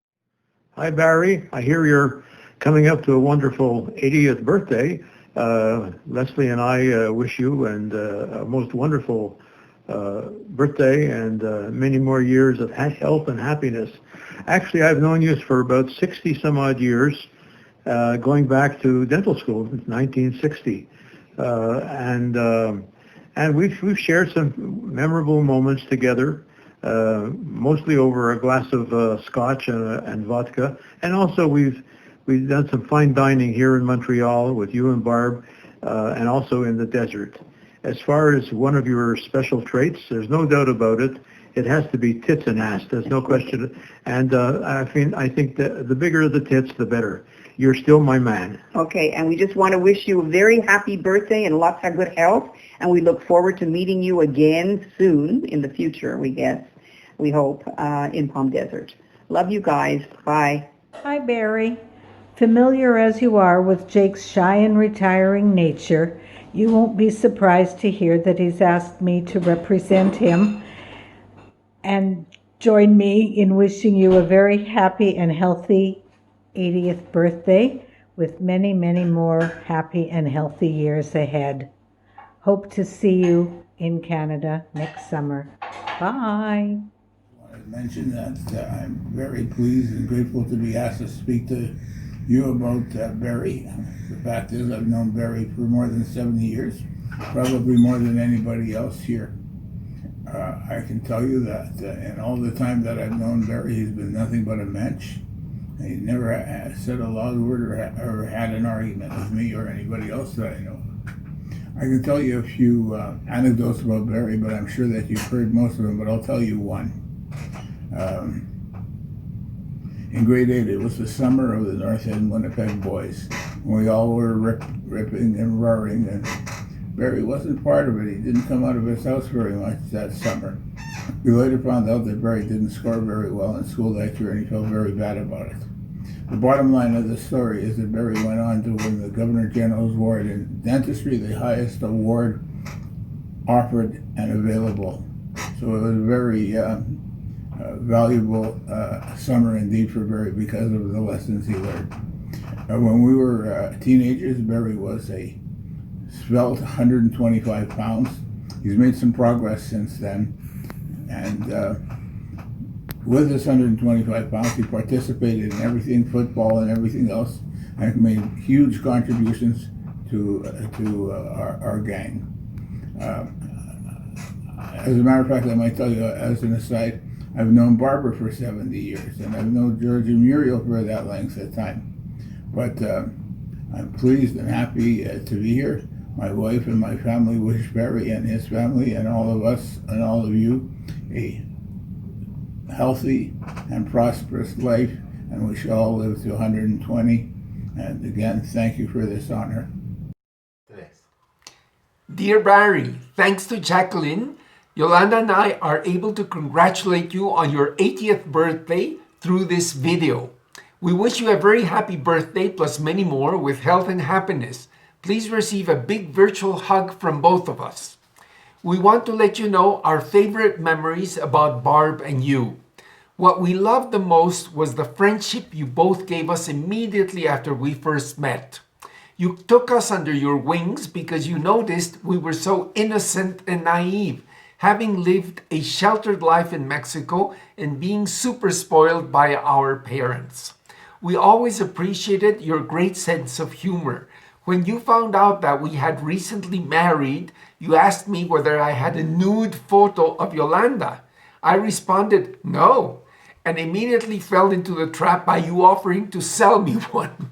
Hi, Barry. I hear you're coming up to a wonderful 80th birthday. Leslie and I wish you and a most wonderful birthday and many more years of health and happiness. Actually, I've known you for about 60 some odd years, going back to dental school since 1960. And we've shared some memorable moments together, mostly over a glass of scotch and vodka. And also we've done some fine dining here in Montreal with you and Barb, and also in the desert. As far as one of your special traits, there's no doubt about it. It has to be tits and ass. There's no question. And I think that the bigger the tits, the better. You're still my man. Okay, and we just want to wish you a very happy birthday and lots of good health. And we look forward to meeting you again soon in the future, we hope, in Palm Desert. Love you guys. Bye. Hi, Barry. Familiar as you are with Jake's shy and retiring nature, you won't be surprised to hear that he's asked me to represent him and join me in wishing you a very happy and healthy 80th birthday with many, many more happy and healthy years ahead. Hope to see you in Canada next summer. Bye. I mentioned that I'm very pleased and grateful to be asked to speak to you about Barry. The fact is I've known Barry for more than 70 years, probably more than anybody else here. I can tell you that in all the time that I've known Barry, he's been nothing but a mensch. He never said a loud word or had an argument with me or anybody else that I know. I can tell you a few anecdotes about Barry, but I'm sure that you've heard most of them, but I'll tell you one. In grade 8, it was the summer of the North End Winnipeg boys. We all were ripping and roaring, and Barry wasn't part of it. He didn't come out of his house very much that summer. We later found out that Barry didn't score very well in school that year, and he felt very bad about it. The bottom line of the story is that Barry went on to win the Governor General's Award in dentistry, the highest award offered and available. So it was a very valuable summer indeed for Barry because of the lessons he learned. When we were teenagers, Barry was a svelte 125 pounds. He's made some progress since then. And with this 125 pounds, he participated in everything, football and everything else, and made huge contributions to our gang. As a matter of fact, I might tell you, as an aside, I've known Barbara for 70 years, and I've known George and Muriel for that length of time. But I'm pleased and happy to be here. My wife and my family wish Barry and his family and all of us and all of you a healthy and prosperous life, and we shall all live to 120. And again, thank you for this honor. Dear Barry, thanks to Jacqueline, Yolanda and I are able to congratulate you on your 80th birthday through this video. We wish you a very happy birthday plus many more with health and happiness. Please receive a big virtual hug from both of us. We want to let you know our favorite memories about Barb and you. What we loved the most was the friendship you both gave us immediately after we first met. You took us under your wings because you noticed we were so innocent and naive, having lived a sheltered life in Mexico and being super spoiled by our parents. We always appreciated your great sense of humor. When you found out that we had recently married, you asked me whether I had a nude photo of Yolanda. I responded, no, and immediately fell into the trap by you offering to sell me one.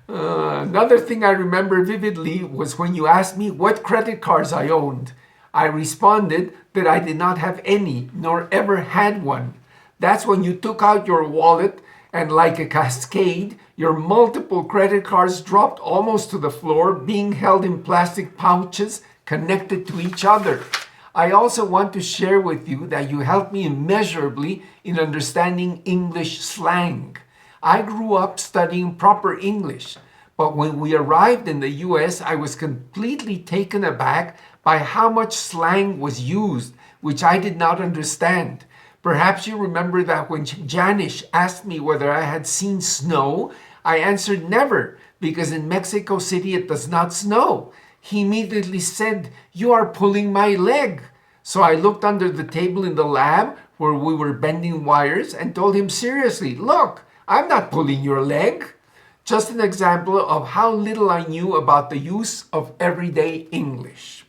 Another thing I remember vividly was when you asked me what credit cards I owned. I responded that I did not have any, nor ever had one. That's when you took out your wallet And like a cascade, your multiple credit cards dropped almost to the floor, being held in plastic pouches connected to each other. I also want to share with you that you helped me immeasurably in understanding English slang. I grew up studying proper English, but when we arrived in the US, I was completely taken aback by how much slang was used, which I did not understand. Perhaps you remember that when Janish asked me whether I had seen snow, I answered never, because in Mexico City it does not snow. He immediately said, "You are pulling my leg." So I looked under the table in the lab where we were bending wires and told him seriously, "Look, I'm not pulling your leg." Just an example of how little I knew about the use of everyday English.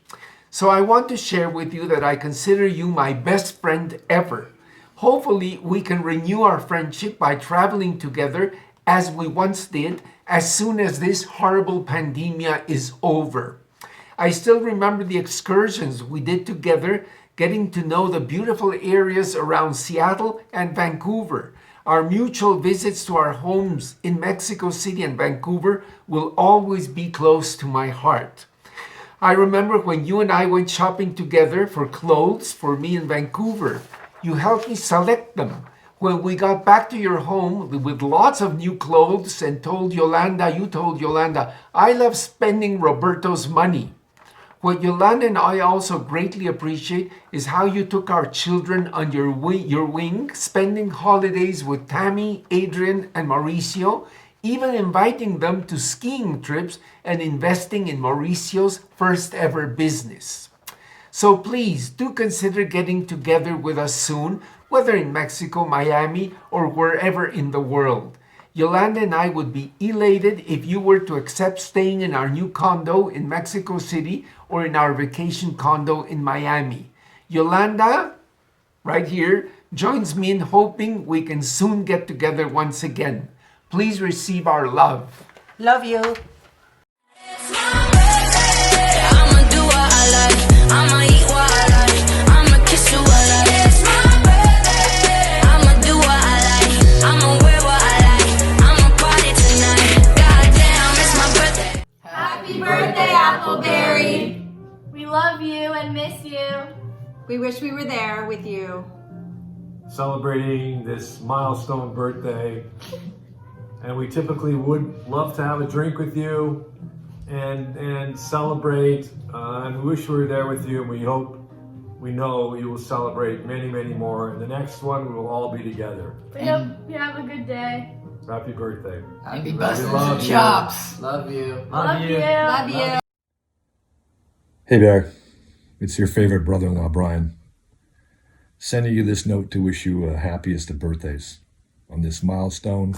So I want to share with you that I consider you my best friend ever. Hopefully, we can renew our friendship by traveling together as we once did as soon as this horrible pandemia is over. I still remember the excursions we did together, getting to know the beautiful areas around Seattle and Vancouver. Our mutual visits to our homes in Mexico City and Vancouver will always be close to my heart. I remember when you and I went shopping together for clothes for me in Vancouver. You helped me select them. When we got back to your home with lots of new clothes and you told Yolanda, "I love spending Roberto's money." What Yolanda and I also greatly appreciate is how you took our children on your wing, spending holidays with Tammy, Adrian, and Mauricio, even inviting them to skiing trips and investing in Mauricio's first ever business. So please do consider getting together with us soon, whether in Mexico, Miami, or wherever in the world. Yolanda and I would be elated if you were to accept staying in our new condo in Mexico City or in our vacation condo in Miami. Yolanda, right here, joins me in hoping we can soon get together once again. Please receive our love. Love you. I'ma eat what I like. I'ma kiss you what I like. It's my birthday. I'ma do what I like. I'ma wear what I like. I'ma party tonight. Goddamn, it's my birthday. Happy birthday, Appleberry. We love you and miss you. We wish we were there with you. Celebrating this milestone birthday. And we typically would love to have a drink with you and celebrate. And we wish we were there with you. And we know you will celebrate many, many more. And the next one, we will all be together. We hope you have a good day. Happy birthday. Happy busting love some you. chops. Love you. Love you. Love you. Hey there, it's your favorite brother-in-law, Brian. Sending you this note to wish you happiest of birthdays on this milestone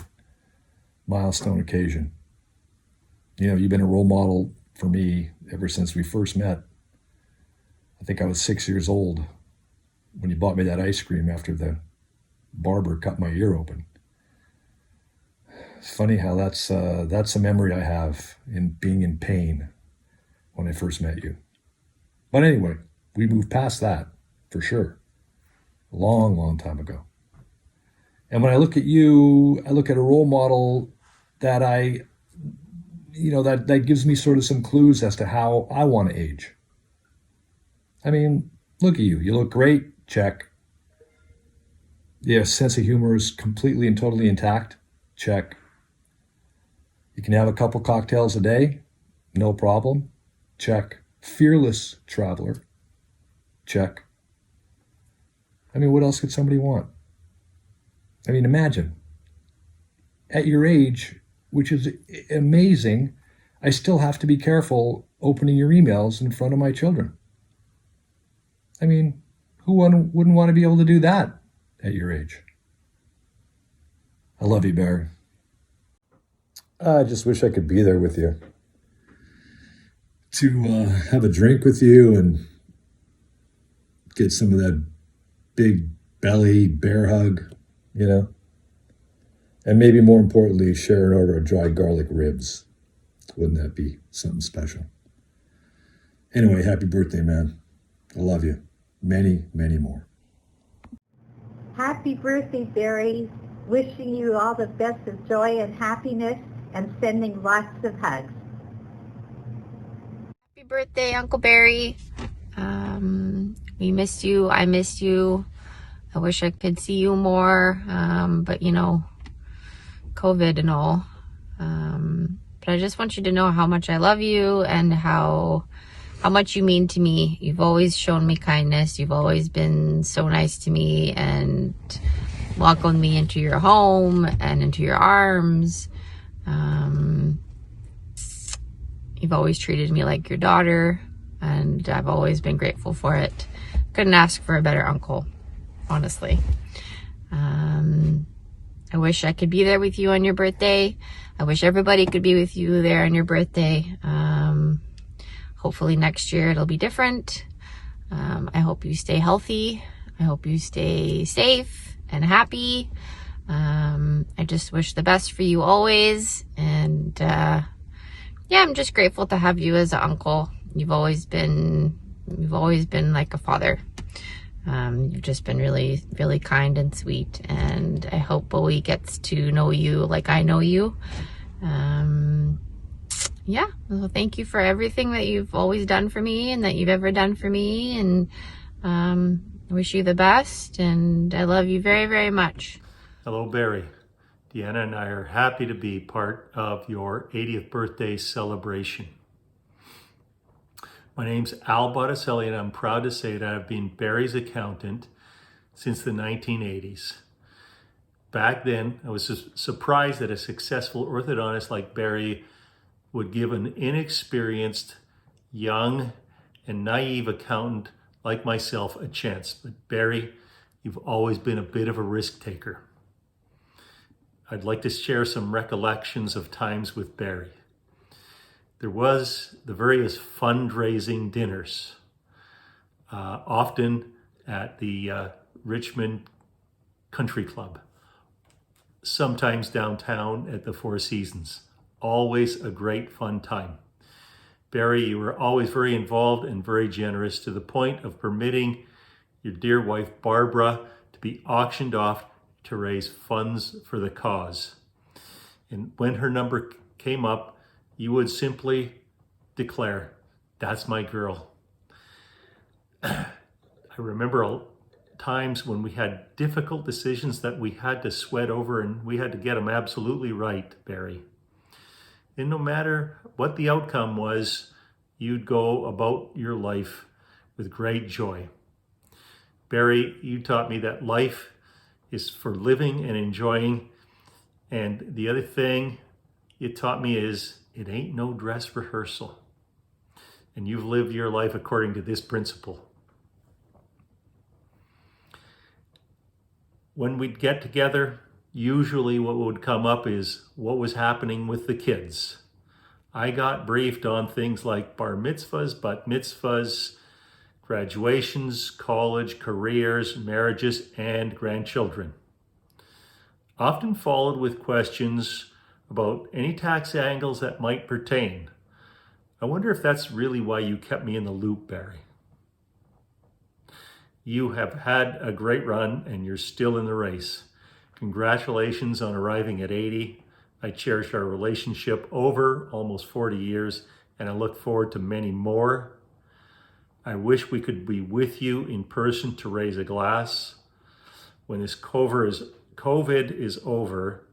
occasion. You know, you've been a role model for me ever since we first met. I think I was 6 years old when you bought me that ice cream after the barber cut my ear open. It's funny how that's a memory I have in being in pain when I first met you. But anyway, we moved past that for sure. A long, long time ago. And when I look at you, I look at a role model that that gives me sort of some clues as to how I want to age. I mean, look at you. You look great. Check. Your sense of humor is completely and totally intact. Check. You can have a couple cocktails a day. No problem. Check. Fearless traveler. Check. I mean, what else could somebody want? I mean, imagine, at your age, which is amazing, I still have to be careful opening your emails in front of my children. I mean, who wouldn't want to be able to do that at your age? I love you, Barry. I just wish I could be there with you. To have a drink with you and get some of that big belly bear hug, you know? And maybe more importantly, share an order of dry garlic ribs. Wouldn't that be something special? Anyway, happy birthday, man. I love you. Many, many more. Happy birthday, Barry. wishing you all the best of joy and happiness, and sending lots of hugs. Happy birthday, Uncle Barry. We missed you. I missed you. I wish I could see you more, but you know, COVID and all. But I just want you to know how much I love you and how much you mean to me. You've always shown me kindness. You've always been so nice to me and welcomed me into your home and into your arms. You've always treated me like your daughter, and I've always been grateful for it. Couldn't ask for a better uncle, honestly. I wish I could be there with you on your birthday. I wish everybody could be with you there on your birthday. Hopefully next year it'll be different. I hope you stay healthy. I hope you stay safe and happy. I just wish the best for you always. And yeah, I'm just grateful to have you as an uncle. You've always been like a father. You've just been really, really kind and sweet. And I hope Bowie gets to know you like I know you. Yeah, well, thank you for everything that you've always done for me and that you've ever done for me. And I wish you the best. And I love you very, very much. Hello, Barry. Deanna and I are happy to be part of your 80th birthday celebration. My name's Al Botticelli, and I'm proud to say that I've been Barry's accountant since the 1980s. Back then, I was surprised that a successful orthodontist like Barry would give an inexperienced, young, and naive accountant like myself a chance. But Barry, you've always been a bit of a risk taker. I'd like to share some recollections of times with Barry. There was the various fundraising dinners, often at the Richmond Country Club, sometimes downtown at the Four Seasons. Always a great fun time. Barry, you were always very involved and very generous, to the point of permitting your dear wife Barbara to be auctioned off to raise funds for the cause. And when her number came up, you would simply declare, "That's my girl." I remember times when we had difficult decisions that we had to sweat over, and we had to get them absolutely right, Barry. And no matter what the outcome was, you'd go about your life with great joy. Barry, you taught me that life is for living and enjoying. And the other thing you taught me is it ain't no dress rehearsal. And you've lived your life according to this principle. When we'd get together, usually what would come up is what was happening with the kids. I got briefed on things like bar mitzvahs, bat mitzvahs, graduations, college, careers, marriages, and grandchildren. Often followed with questions about any tax angles that might pertain. I wonder if that's really why you kept me in the loop, Barry. You have had a great run and you're still in the race. Congratulations on arriving at 80. I cherish our relationship over almost 40 years, and I look forward to many more. I wish we could be with you in person to raise a glass. When this COVID is over,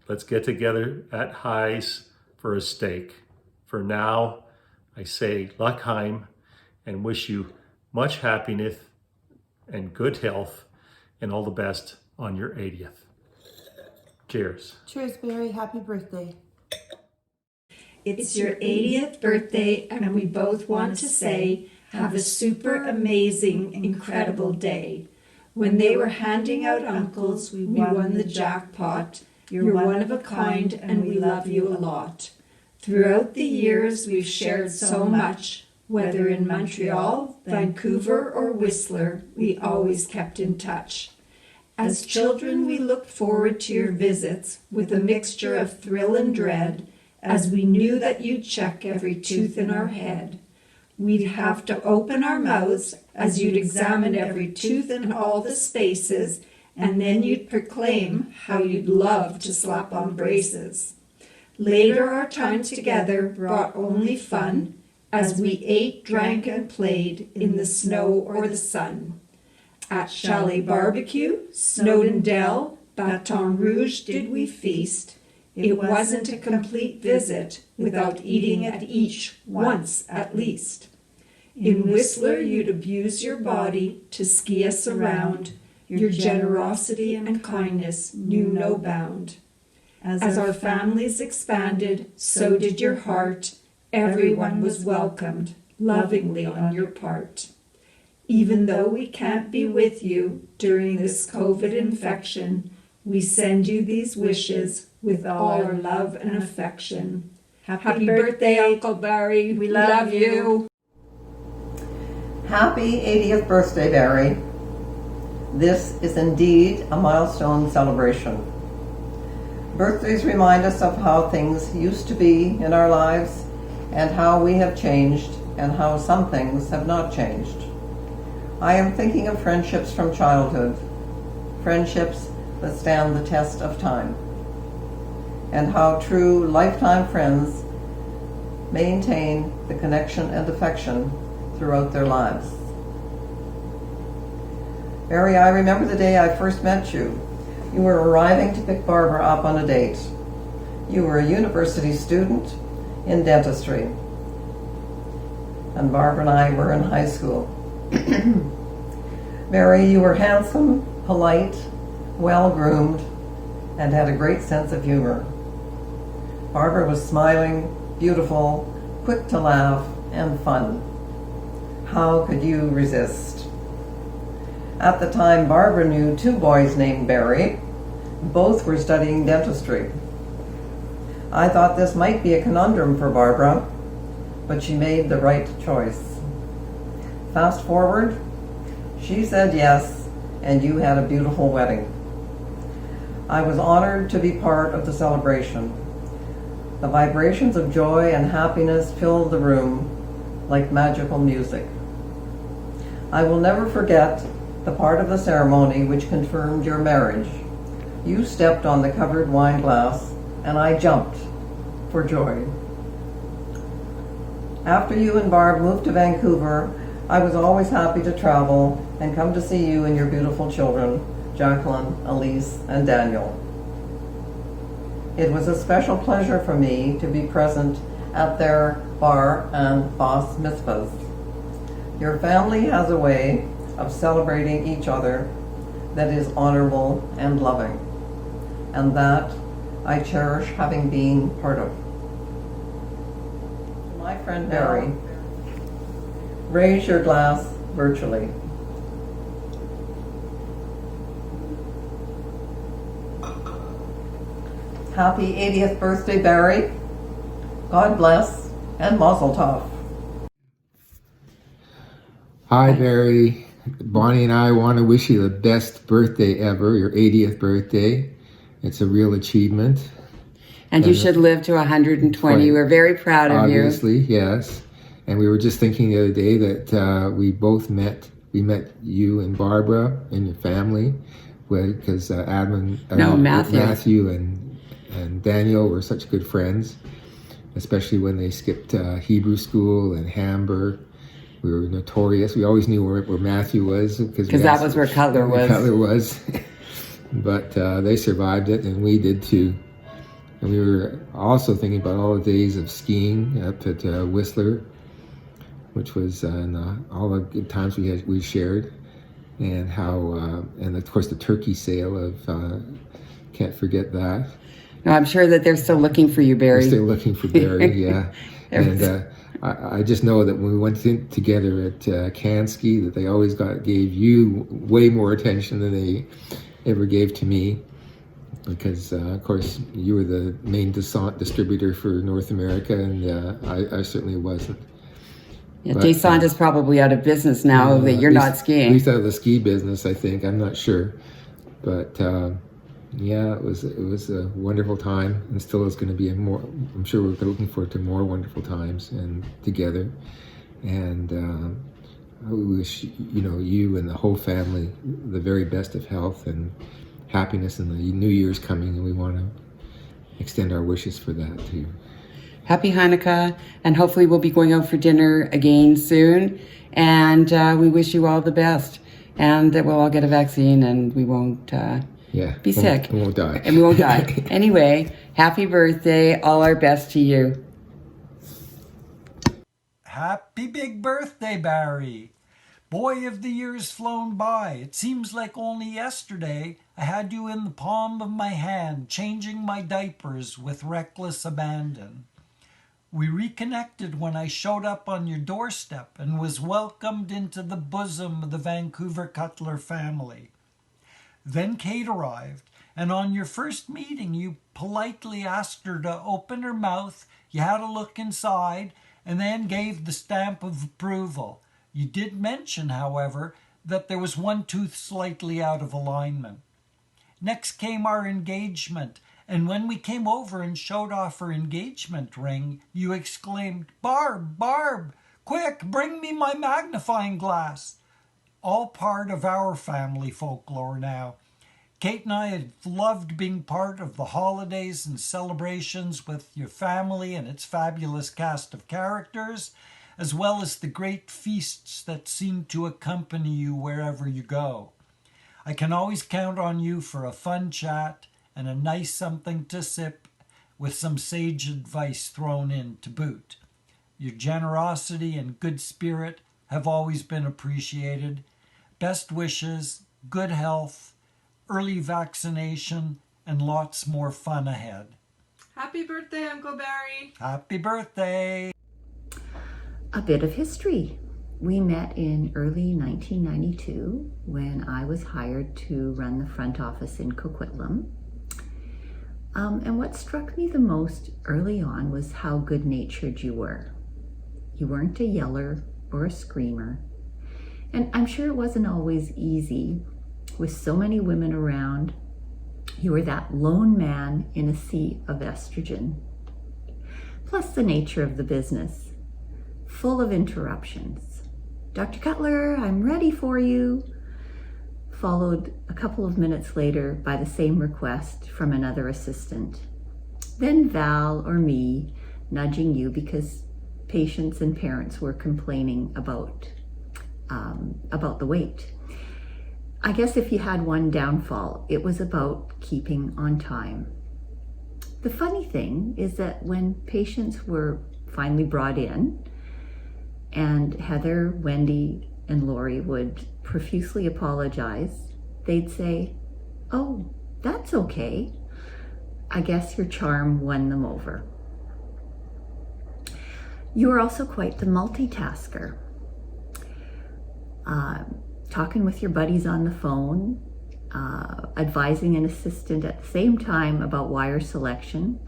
let's get together at Highs for a steak. For now, I say L'chaim and wish you much happiness and good health and all the best on your 80th. Cheers. Cheers, Barry. Happy birthday. It's your 80th birthday, and we both want to say, have a super amazing, incredible day. When they were handing out uncles, we won the jackpot. You're one of a kind, and we love you a lot. Throughout the years, we've shared so much. Whether in Montreal, Vancouver, or Whistler, we always kept in touch. As children, we looked forward to your visits with a mixture of thrill and dread, as we knew that you'd check every tooth in our head. We'd have to open our mouths as you'd examine every tooth in all the spaces and then you'd proclaim how you'd love to slap on braces. Later our time together brought only fun, as we ate, drank, and played in the snow or the sun. At Chalet Barbecue, Snowdon Dell, Baton Rouge did we feast. It wasn't a complete visit without eating at each once at least. In Whistler you'd abuse your body to ski us around. Your generosity and kindness knew no bound. As our families expanded, so did your heart. Everyone was welcomed lovingly on your part. Even though we can't be with you during this COVID infection, we send you these wishes with all our love and affection. Happy birthday, Uncle Barry. We love you. Happy 80th birthday, Barry. This is indeed a milestone celebration. Birthdays remind us of how things used to be in our lives and how we have changed and how some things have not changed. I am thinking of friendships from childhood, friendships that stand the test of time, and how true lifetime friends maintain the connection and affection throughout their lives. Barry, I remember the day I first met you. You were arriving to pick Barbara up on a date. You were a university student in dentistry, and Barbara and I were in high school. Barry, you were handsome, polite, well-groomed, and had a great sense of humor. Barbara was smiling, beautiful, quick to laugh, and fun. How could you resist? At the time, Barbara knew two boys named Barry. Both were studying dentistry. I thought this might be a conundrum for Barbara, but she made the right choice. Fast forward, she said yes, and you had a beautiful wedding. I was honored to be part of the celebration. The vibrations of joy and happiness filled the room like magical music. I will never forget the part of the ceremony which confirmed your marriage. You stepped on the covered wine glass, and I jumped for joy. After you and Barb moved to Vancouver, I was always happy to travel and come to see you and your beautiful children, Jacqueline, Elise, and Daniel. It was a special pleasure for me to be present at their bar and bas mitzvahs. Your family has a way of celebrating each other that is honorable and loving, and that I cherish having been part of. My friend Barry, raise your glass virtually. Happy 80th birthday, Barry. God bless, and Mazel Tov. Hi, Barry. Bonnie and I want to wish you the best birthday ever, your 80th birthday. It's a real achievement. And you should live to 120. We're very proud of you. Obviously, yes. And we were just thinking the other day that we met you and Barbara and your family, because Matthew and Daniel were such good friends, especially when they skipped Hebrew school in Hamburg. We were notorious. We always knew where Matthew was. Because that was where Cutler was. But they survived it, and we did too. And we were also thinking about all the days of skiing up at Whistler, which was all the good times we shared, and how, and of course the turkey sale of, can't forget that. No, I'm sure that they're still looking for you, Barry. They're still looking for Barry, yeah. And I just know that when we went together at Kansky, that they always gave you way more attention than they ever gave to me, because of course you were the main Descente distributor for North America, and I certainly wasn't. Yeah, Descente is probably out of business now that you're not skiing. At least out of the ski business, I think. I'm not sure, but yeah, it was a wonderful time, and still is going to be more. I'm sure we're looking forward to more wonderful times and together, and we wish you and the whole family the very best of health and happiness, and the New Year's coming, and we want to extend our wishes for that to you. Happy Hanukkah, and hopefully we'll be going out for dinner again soon. And we wish you all the best, and that we'll all get a vaccine and we won't be sick. We won't die. And we won't die. Anyway, happy birthday. All our best to you. Happy big birthday, Barry. Boy, have the years flown by. It seems like only yesterday I had you in the palm of my hand, changing my diapers with reckless abandon. We reconnected when I showed up on your doorstep and was welcomed into the bosom of the Vancouver Cutler family. Then Kate arrived, and on your first meeting you politely asked her to open her mouth, you had a look inside, and then gave the stamp of approval. You did mention, however, that there was one tooth slightly out of alignment. Next came our engagement, and when we came over and showed off her engagement ring, you exclaimed, Barb, quick, bring me my magnifying glass. All part of our family folklore now. Kate and I have loved being part of the holidays and celebrations with your family and its fabulous cast of characters, as well as the great feasts that seem to accompany you wherever you go. I can always count on you for a fun chat and a nice something to sip with some sage advice thrown in to boot. Your generosity and good spirit have always been appreciated. Best wishes, good health, early vaccination, and lots more fun ahead. Happy birthday, Uncle Barry. Happy birthday. A bit of history. We met in early 1992 when I was hired to run the front office in Coquitlam. And what struck me the most early on was how good-natured you were. You weren't a yeller or a screamer. And I'm sure it wasn't always easy with so many women around. You were that lone man in a sea of estrogen. Plus the nature of the business, full of interruptions. Dr. Cutler, I'm ready for you. Followed a couple of minutes later by the same request from another assistant. Then Val or me nudging you because patients and parents were complaining about the wait. I guess if you had one downfall, it was about keeping on time. The funny thing is that when patients were finally brought in, and Heather, Wendy, and Lori would profusely apologize, they'd say, "Oh, that's okay. I guess your charm won them over." You were also quite the multitasker. Talking with your buddies on the phone, advising an assistant at the same time about wire selection,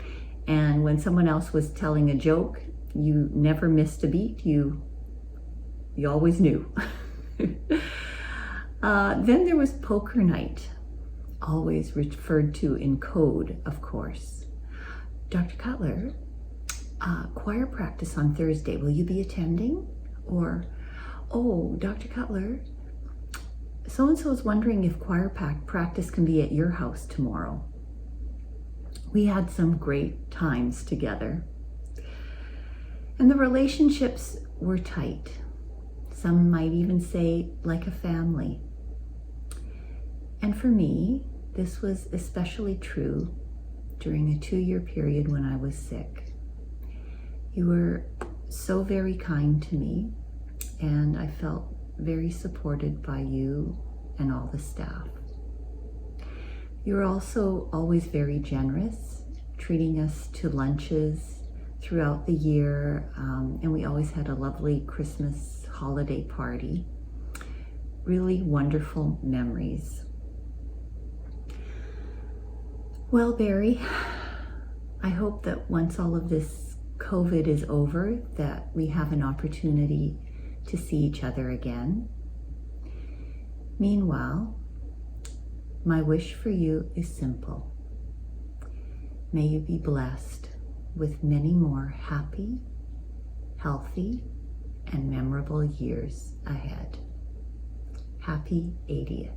and when someone else was telling a joke, you never missed a beat. You always knew. Then there was poker night, always referred to in code, of course. Dr. Cutler, choir practice on Thursday, will you be attending? Or, oh, Dr. Cutler, so-and-so is wondering if choir practice can be at your house tomorrow. We had some great times together. And the relationships were tight. Some might even say like a family. And for me, this was especially true during a 2-year period when I was sick. You were so very kind to me, and I felt very supported by you and all the staff. You were also always very generous, treating us to lunches throughout the year, and we always had a lovely Christmas holiday party. Really wonderful memories. Well, Barry, I hope that once all of this COVID is over, that we have an opportunity to see each other again. Meanwhile, my wish for you is simple. May you be blessed with many more happy, healthy, and memorable years ahead. Happy 80th.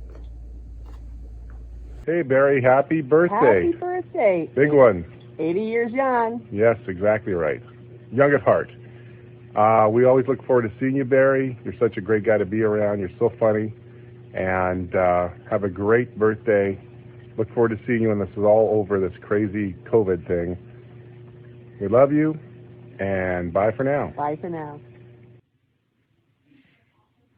Hey, Barry, happy birthday. Happy birthday. Big one. 80 years young. Yes, exactly right. Young at heart. We always look forward to seeing you, Barry. You're such a great guy to be around. You're so funny. And have a great birthday. Look forward to seeing you when this is all over, this crazy COVID thing. We love you, and bye for now. Bye for now.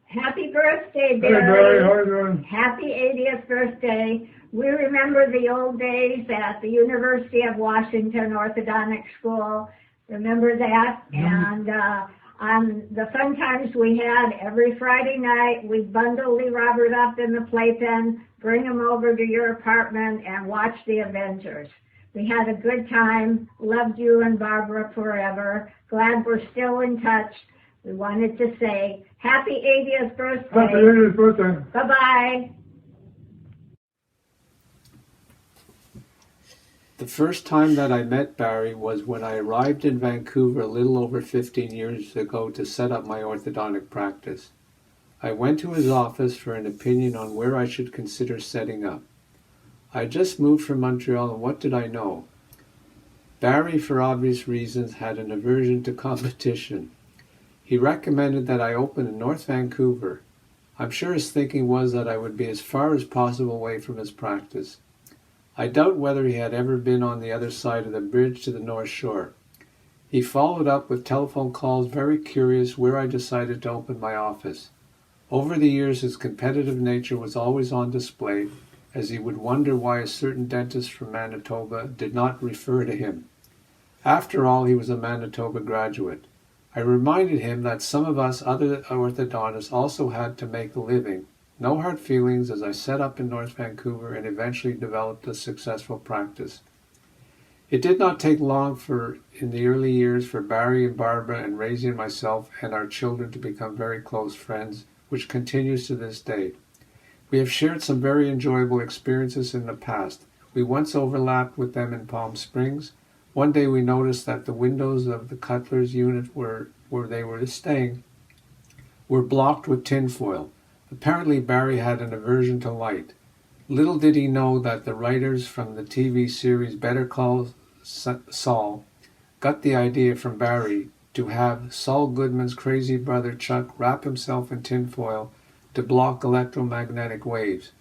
Happy birthday, Barry. Hey, Barry, how are you doing? Happy 80th birthday. We remember the old days at the University of Washington Orthodontic School. Remember that? And on the fun times we had every Friday night, we'd bundle Lee Robert up in the playpen, bring him over to your apartment, and watch the Avengers. We had a good time. Loved you and Barbara forever. Glad we're still in touch. We wanted to say happy 80th birthday. Happy 80th birthday. Bye-bye. The first time that I met Barry was when I arrived in Vancouver a little over 15 years ago to set up my orthodontic practice. I went to his office for an opinion on where I should consider setting up. I had just moved from Montreal, and what did I know? Barry, for obvious reasons, had an aversion to competition. He recommended that I open in North Vancouver. I'm sure his thinking was that I would be as far as possible away from his practice. I doubt whether he had ever been on the other side of the bridge to the North Shore. He followed up with telephone calls, very curious where I decided to open my office. Over the years, his competitive nature was always on display, as he would wonder why a certain dentist from Manitoba did not refer to him. After all, he was a Manitoba graduate. I reminded him that some of us other orthodontists also had to make a living. No hard feelings as I set up in North Vancouver and eventually developed a successful practice. It did not take long in the early years for Barry and Barbara and Raisy and myself and our children to become very close friends, which continues to this day. We have shared some very enjoyable experiences in the past. We once overlapped with them in Palm Springs. One day we noticed that the windows of the Cutler's unit where they were staying were blocked with tinfoil. Apparently Barry had an aversion to light. Little did he know that the writers from the TV series Better Call Saul got the idea from Barry to have Saul Goodman's crazy brother Chuck wrap himself in tinfoil to block electromagnetic waves.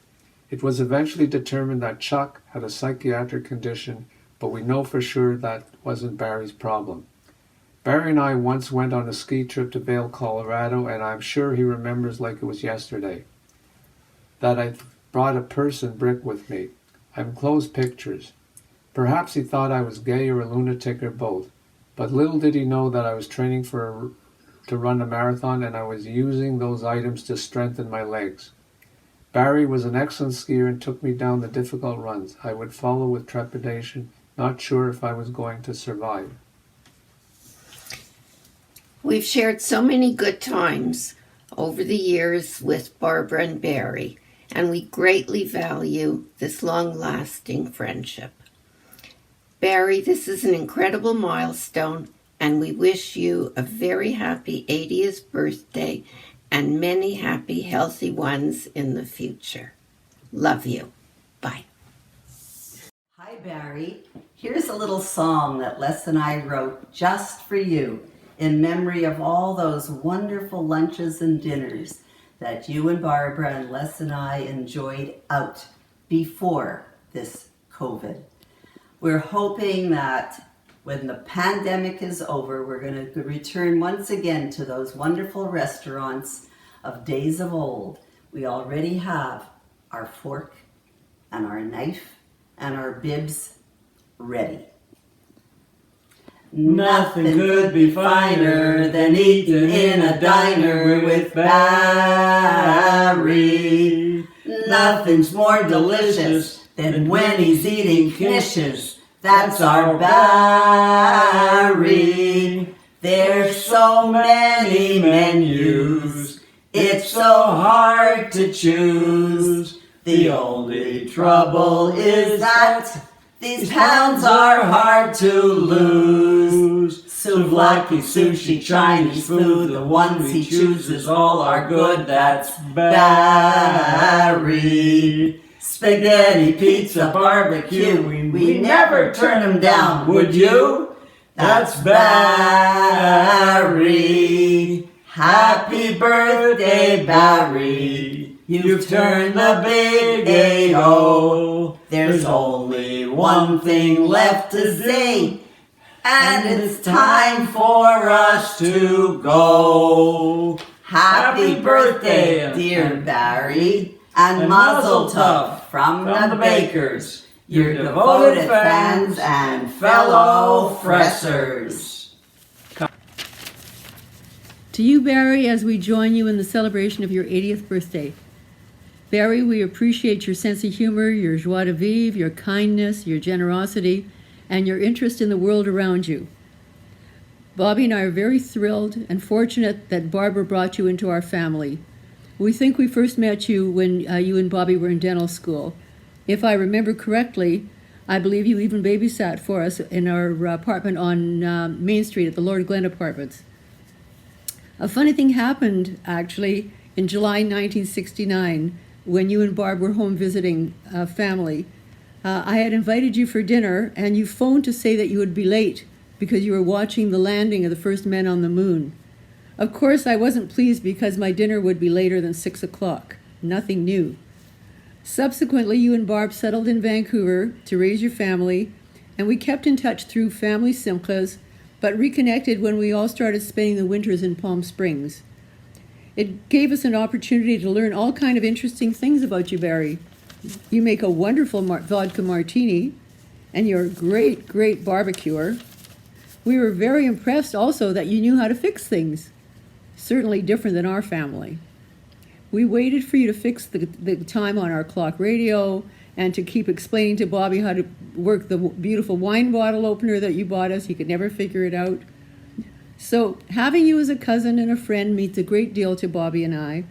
It was eventually determined that Chuck had a psychiatric condition, but we know for sure that wasn't Barry's problem. Barry and I once went on a ski trip to Vail, Colorado, and I'm sure he remembers like it was yesterday that I brought a person brick with me. I enclosed pictures. Perhaps he thought I was gay or a lunatic or both, but little did he know that I was training to run a marathon, and I was using those items to strengthen my legs. Barry was an excellent skier and took me down the difficult runs. I would follow with trepidation, not sure if I was going to survive. We've shared so many good times over the years with Barbara and Barry, and we greatly value this long-lasting friendship. Barry, this is an incredible milestone, and we wish you a very happy 80th birthday and many happy, healthy ones in the future. Love you. Bye. Hi, Barry. Here's a little song that Les and I wrote just for you in memory of all those wonderful lunches and dinners that you and Barbara and Les and I enjoyed out before this COVID. We're hoping that when the pandemic is over, we're going to return once again to those wonderful restaurants of days of old. We already have our fork and our knife and our bibs ready. Nothing could be finer than eating in a diner with Barry. Nothing's more delicious than when he's eating knishes. That's our Barry. There's so many menus, it's so hard to choose. The only trouble is that These pounds are hard to lose. Souvlaki, sushi, Chinese food, the ones he chooses all are good. That's Barry. Spaghetti, pizza, barbecue, we never turn him down, would you? That's Barry. Happy birthday, Barry. You've turned the big 80. There's only one thing left to say, and it's time for us to go. Happy birthday, dear Barry, and Mazel Tov from the Bakers, your devoted fans and fellow Fressers. To you, Barry, as we join you in the celebration of your 80th birthday. Barry, we appreciate your sense of humor, your joie de vivre, your kindness, your generosity, and your interest in the world around you. Bobby and I are very thrilled and fortunate that Barbara brought you into our family. We think we first met you when you and Bobby were in dental school. If I remember correctly, I believe you even babysat for us in our apartment on Main Street at the Lord Glen Apartments. A funny thing happened, actually, in July 1969, when you and Barb were home visiting family. I had invited you for dinner, and you phoned to say that you would be late because you were watching the landing of the first men on the moon. Of course, I wasn't pleased because my dinner would be later than 6 o'clock. Nothing new. Subsequently, you and Barb settled in Vancouver to raise your family, and we kept in touch through family simchas, but reconnected when we all started spending the winters in Palm Springs. It gave us an opportunity to learn all kinds of interesting things about you, Barry. You make a wonderful vodka martini, and you're a great, great barbecuer. We were very impressed also that you knew how to fix things. Certainly different than our family. We waited for you to fix the time on our clock radio and to keep explaining to Bobby how to work the beautiful wine bottle opener that you bought us. He could never figure it out. So having you as a cousin and a friend means a great deal to Bobby and I.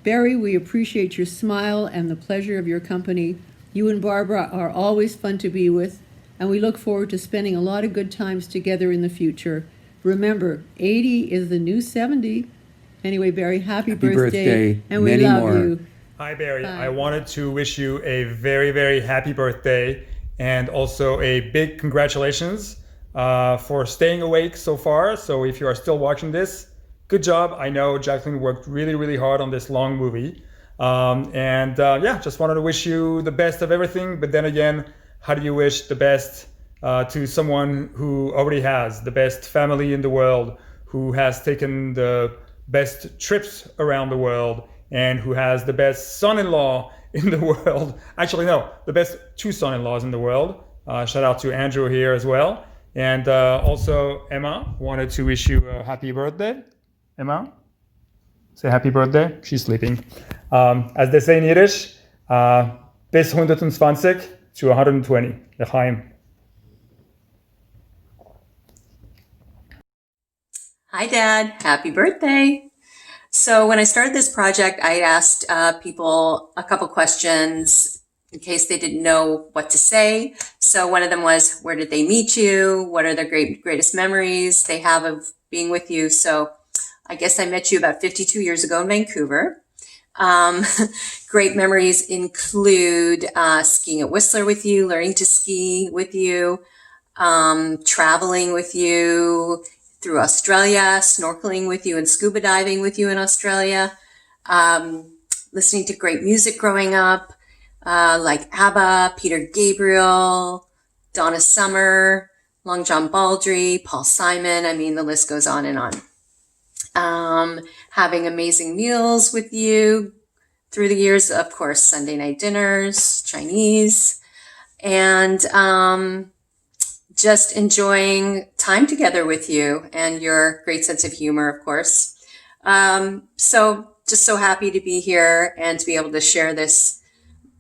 Barry, we appreciate your smile and the pleasure of your company. You and Barbara are always fun to be with, and we look forward to spending a lot of good times together in the future. Remember, 80 is the new 70. Anyway, Barry, happy birthday, and we love you. Hi, Barry. I wanted to wish you a very, very happy birthday and also a big congratulations for staying awake so far. So if you are still watching this, good job. I know Jacqueline worked really, really hard on this long movie. Yeah, just wanted to wish you the best of everything. But then again, how do you wish the best to someone who already has the best family in the world, who has taken the best trips around the world, and who has the best son-in-law in the world? Actually, no, the best two son-in-laws in the world. Shout out to Andrew here as well. And also Emma wanted to wish you a happy birthday. Emma, say happy birthday. She's sleeping. As they say in Yiddish, bis 120 to 120. L'chaim. Hi, Dad. Happy birthday. So when I started this project, I asked people a couple questions in case they didn't know what to say. So one of them was, where did they meet you? What are their greatest memories they have of being with you? So I guess I met you about 52 years ago in Vancouver. Great memories include skiing at Whistler with you, learning to ski with you, traveling with you through Australia, snorkeling with you and scuba diving with you in Australia, listening to great music growing up, like ABBA, Peter Gabriel, Donna Summer, Long John Baldry, Paul Simon. I mean, the list goes on and on. Having amazing meals with you through the years, of course, Sunday night dinners, Chinese, and just enjoying time together with you and your great sense of humor, of course. So just so happy to be here and to be able to share this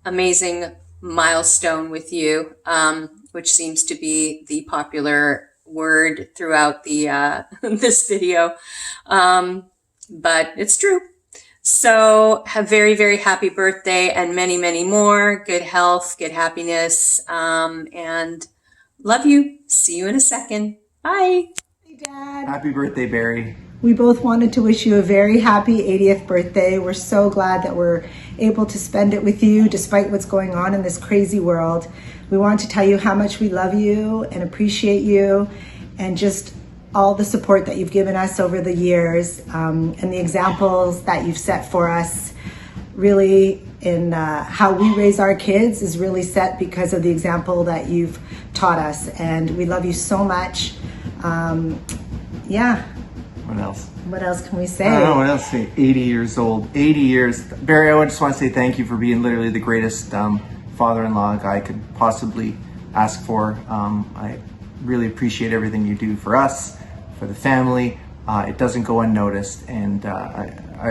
amazing milestone with you, which seems to be the popular word throughout the this video, but it's true. So have very, very happy birthday and many, many more. Good health, good happiness, and love you. See you in a second. Bye. Happy birthday, Barry. We both wanted to wish you a very happy 80th birthday. We're so glad that we're able to spend it with you despite what's going on in this crazy world. We want to tell you how much we love you and appreciate you and just all the support that you've given us over the years, and the examples that you've set for us. Really, in how we raise our kids is really set because of the example that you've taught us, and we love you so much. Yeah. What else? What else can we say? I don't know what else to say. 80 years old. 80 years. Barry, I just want to say thank you for being literally the greatest father-in-law I could possibly ask for. I really appreciate everything you do for us, for the family. It doesn't go unnoticed, and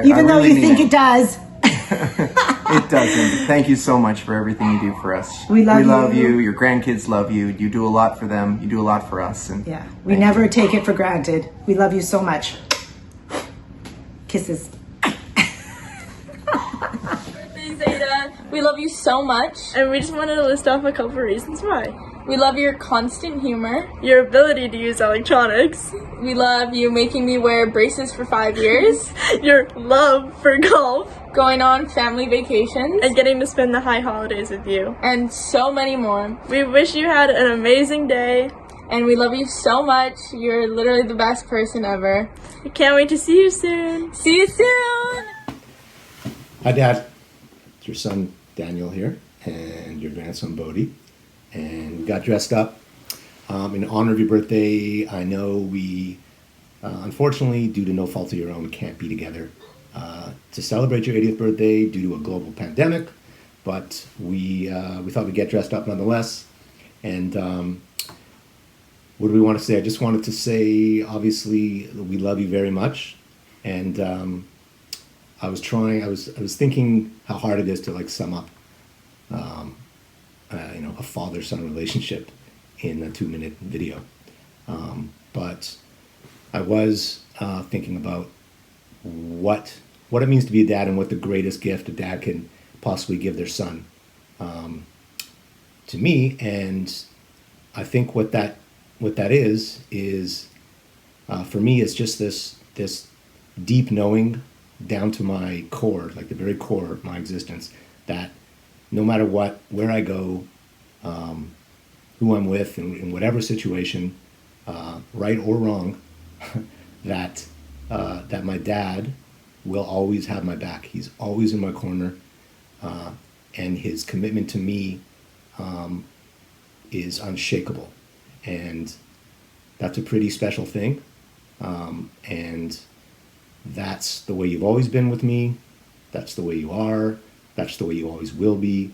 Even though you think it does. It doesn't. Thank you so much for everything you do for us. We love you. Your grandkids love you. You do a lot for them. You do a lot for us. And yeah, we never take it for granted. We love you so much. Kisses. Zeta, we love you so much, and we just wanted to list off a couple reasons why. We love your constant humor, your ability to use electronics. We love you making me wear braces for 5 years, your love for golf, going on family vacations, and getting to spend the high holidays with you, and so many more. We wish you had an amazing day, and we love you so much. You're literally the best person ever. I can't wait to see you soon. See you soon! Hi, Dad. It's your son, Daniel, here, and your grandson, Bodhi. And we got dressed up in honor of your birthday. I know we, unfortunately, due to no fault of your own, can't be together to celebrate your 80th birthday due to a global pandemic, but we thought we'd get dressed up nonetheless. And what do we want to say? I just wanted to say, obviously, we love you very much. And I was thinking how hard it is to like sum up a father-son relationship in a 2-minute video. But I was thinking about what it means to be a dad and what the greatest gift a dad can possibly give their son to me. And I think what that is for me is just this deep knowing down to my core, like the very core of my existence, that no matter what, where I go, who I'm with, in whatever situation, right or wrong, that my dad will always have my back. He's always in my corner, and his commitment to me is unshakable, and that's a pretty special thing. And that's the way you've always been with me. That's the way you are. That's the way you always will be.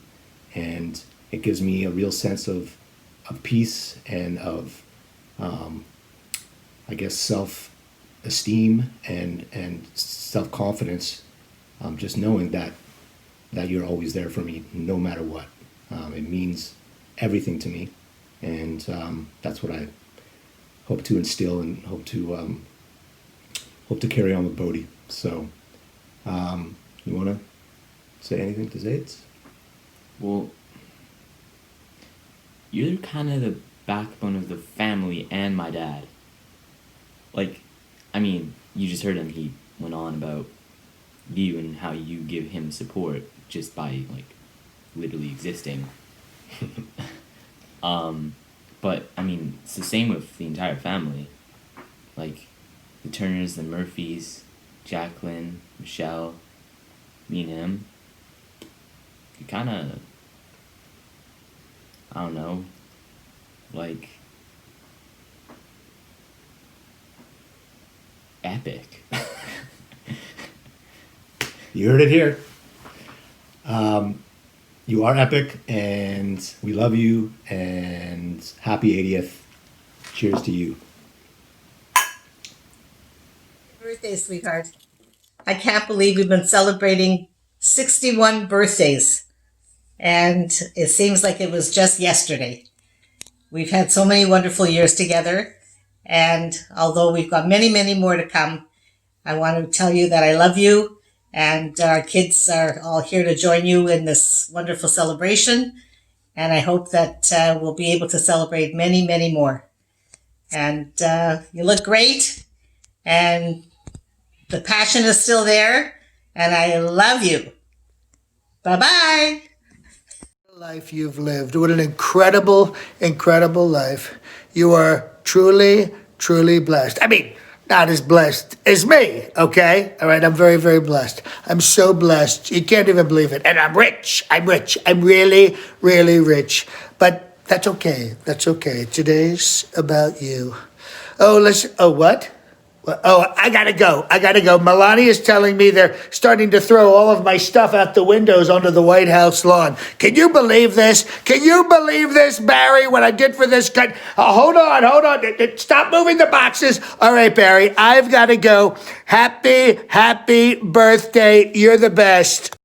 And it gives me a real sense of peace and of, I guess, self-esteem and self-confidence, just knowing that you're always there for me no matter what. It means everything to me. And that's what I hope to instill and hope to carry on with Bodhi. So, you want to say anything to Zaitz? Well, you're kind of the backbone of the family and my dad. Like, I mean, you just heard him. He went on about you and how you give him support just by, like, literally existing. But, I mean, it's the same with the entire family. Like, the Turners, the Murphys, Jacqueline, Michelle, me and him. You kind of, I don't know, like, epic. You heard it here. You are epic, and we love you, and happy 80th. Cheers to you. Birthday, sweetheart. I can't believe we've been celebrating 61 birthdays, and it seems like it was just yesterday. We've had so many wonderful years together, and although we've got many, many more to come, I want to tell you that I love you And our kids are all here to join you in this wonderful celebration. And I hope that we'll be able to celebrate many, many more. And you look great. And the passion is still there. And I love you. Bye-bye. Life you've lived. What an incredible, incredible life. You are truly, truly blessed. I mean, not as blessed as me, okay? All right, I'm very, very blessed. I'm so blessed. You can't even believe it. And I'm rich. I'm rich. I'm really, really rich. But that's okay. That's okay. Today's about you. Oh, what? Oh, I gotta go. Melania is telling me they're starting to throw all of my stuff out the windows onto the White House lawn. Can you believe this? Can you believe this, Barry, what I did for this guy? Hold on. Stop moving the boxes. All right, Barry, I've got to go. Happy birthday. You're the best.